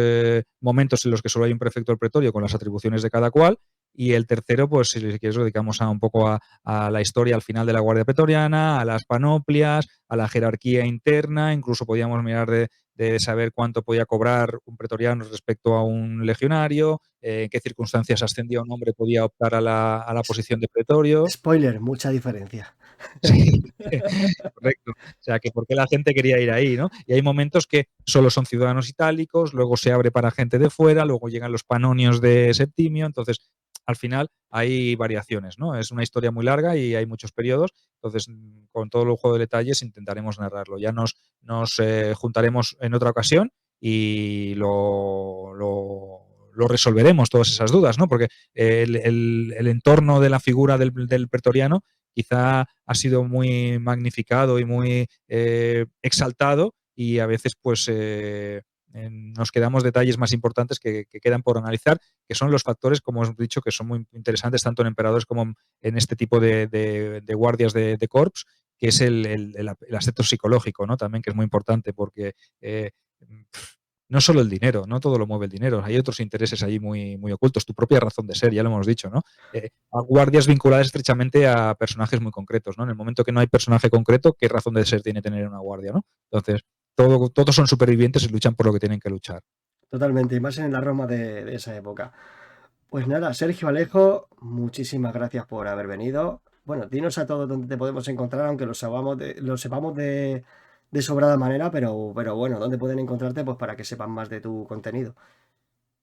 momentos en los que solo hay un prefecto del pretorio con las atribuciones de cada cual. Y el tercero, pues si quieres, lo dedicamos un poco a la historia al final de la Guardia Pretoriana, a las panoplias, a la jerarquía interna, incluso podíamos mirar de saber cuánto podía cobrar un pretoriano respecto a un legionario, en qué circunstancias ascendía un hombre, podía optar a la posición de pretorio. Spoiler, mucha diferencia. Sí, correcto. O sea, que por qué la gente quería ir ahí, ¿no? Y hay momentos que solo son ciudadanos itálicos, luego se abre para gente de fuera, luego llegan los panonios de Septimio, entonces al final hay variaciones, ¿no? Es una historia muy larga y hay muchos periodos, entonces con todo lujo de detalles intentaremos narrarlo. Ya nos juntaremos en otra ocasión y lo resolveremos todas esas dudas, ¿no? Porque el entorno de la figura del pretoriano quizá ha sido muy magnificado y muy exaltado y a veces pues nos quedamos detalles más importantes que quedan por analizar, que son los factores, como os he dicho, que son muy interesantes tanto en emperadores como en este tipo de guardias de corps, que es el aspecto psicológico, ¿no? También, que es muy importante porque no solo el dinero, no todo lo mueve el dinero, hay otros intereses ahí muy, muy ocultos, tu propia razón de ser, ya lo hemos dicho, ¿no? A guardias vinculadas estrechamente a personajes muy concretos, ¿no? En el momento que no hay personaje concreto, ¿qué razón de ser tiene tener una guardia, ¿no? Entonces, todos son supervivientes y luchan por lo que tienen que luchar. Totalmente, y más en la Roma de esa época. Pues nada, Sergio Alejo, muchísimas gracias por haber venido. Bueno, dinos a todos dónde te podemos encontrar, aunque lo sepamos de sobrada manera, pero bueno, dónde pueden encontrarte, pues para que sepan más de tu contenido.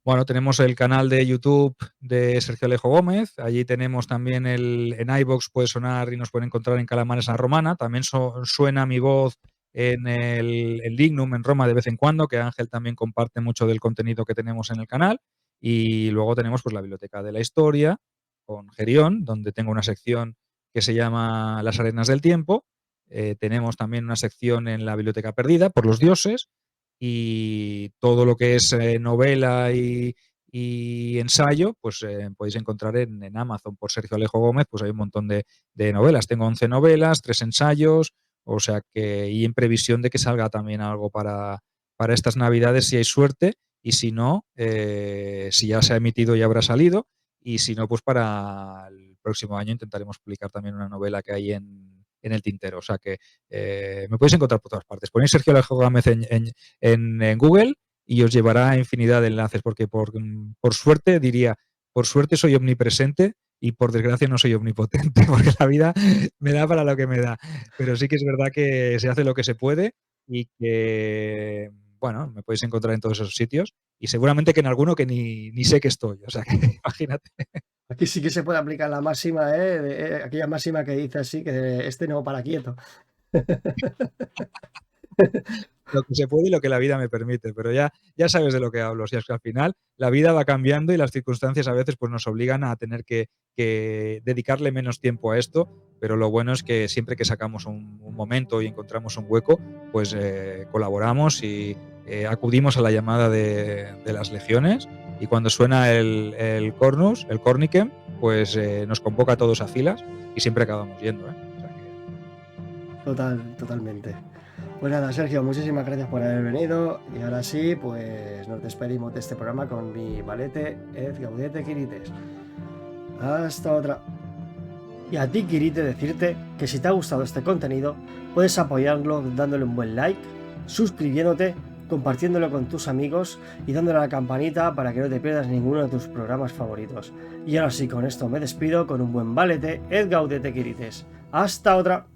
Bueno, tenemos el canal de YouTube de Sergio Alejo Gómez. Allí tenemos también en iVoox puede sonar y nos pueden encontrar en Calamares a Romana. También suena mi voz en el Lignum en Roma de vez en cuando, que Ángel también comparte mucho del contenido que tenemos en el canal. Y luego tenemos pues la Biblioteca de la Historia con Gerión, donde tengo una sección que se llama Las Arenas del Tiempo. Tenemos también una sección en la Biblioteca Perdida por los dioses y todo lo que es novela y ensayo, pues podéis encontrar en Amazon por Sergio Alejo Gómez, pues hay un montón de novelas. Tengo 11 novelas, 3 ensayos, o sea que, y en previsión de que salga también algo para estas Navidades si hay suerte, y si no, si ya se ha emitido ya habrá salido, y si no, pues para el próximo año intentaremos publicar también una novela que hay en el tintero. O sea que me podéis encontrar por todas partes. Ponéis Sergio Alejo Gómez en Google y os llevará a infinidad de enlaces, porque por suerte, diría, por suerte soy omnipresente y por desgracia no soy omnipotente, porque la vida me da para lo que me da. Pero sí que es verdad que se hace lo que se puede y que, bueno, me podéis encontrar en todos esos sitios y seguramente que en alguno que ni sé que estoy. O sea, que imagínate. Aquí sí que se puede aplicar la máxima, ¿eh? Aquella máxima que dice así, que este no para quieto. Lo que se puede y lo que la vida me permite, pero ya sabes de lo que hablo. Si es que al final la vida va cambiando y las circunstancias a veces pues, nos obligan a tener que dedicarle menos tiempo a esto, pero lo bueno es que siempre que sacamos un momento y encontramos un hueco, pues colaboramos y acudimos a la llamada de las legiones y cuando suena el cornus, el cornicem, pues nos convoca a todos a filas y siempre acabamos yendo. O sea que Totalmente. Pues nada, Sergio, muchísimas gracias por haber venido. Y ahora sí, pues nos despedimos de este programa con mi valete et gaudete Quirites. Hasta otra. Y a ti, Kirite, decirte que si te ha gustado este contenido, puedes apoyarlo dándole un buen like, suscribiéndote, compartiéndolo con tus amigos y dándole a la campanita para que no te pierdas ninguno de tus programas favoritos. Y ahora sí, con esto me despido con un buen valete et gaudete Quirites. Hasta otra.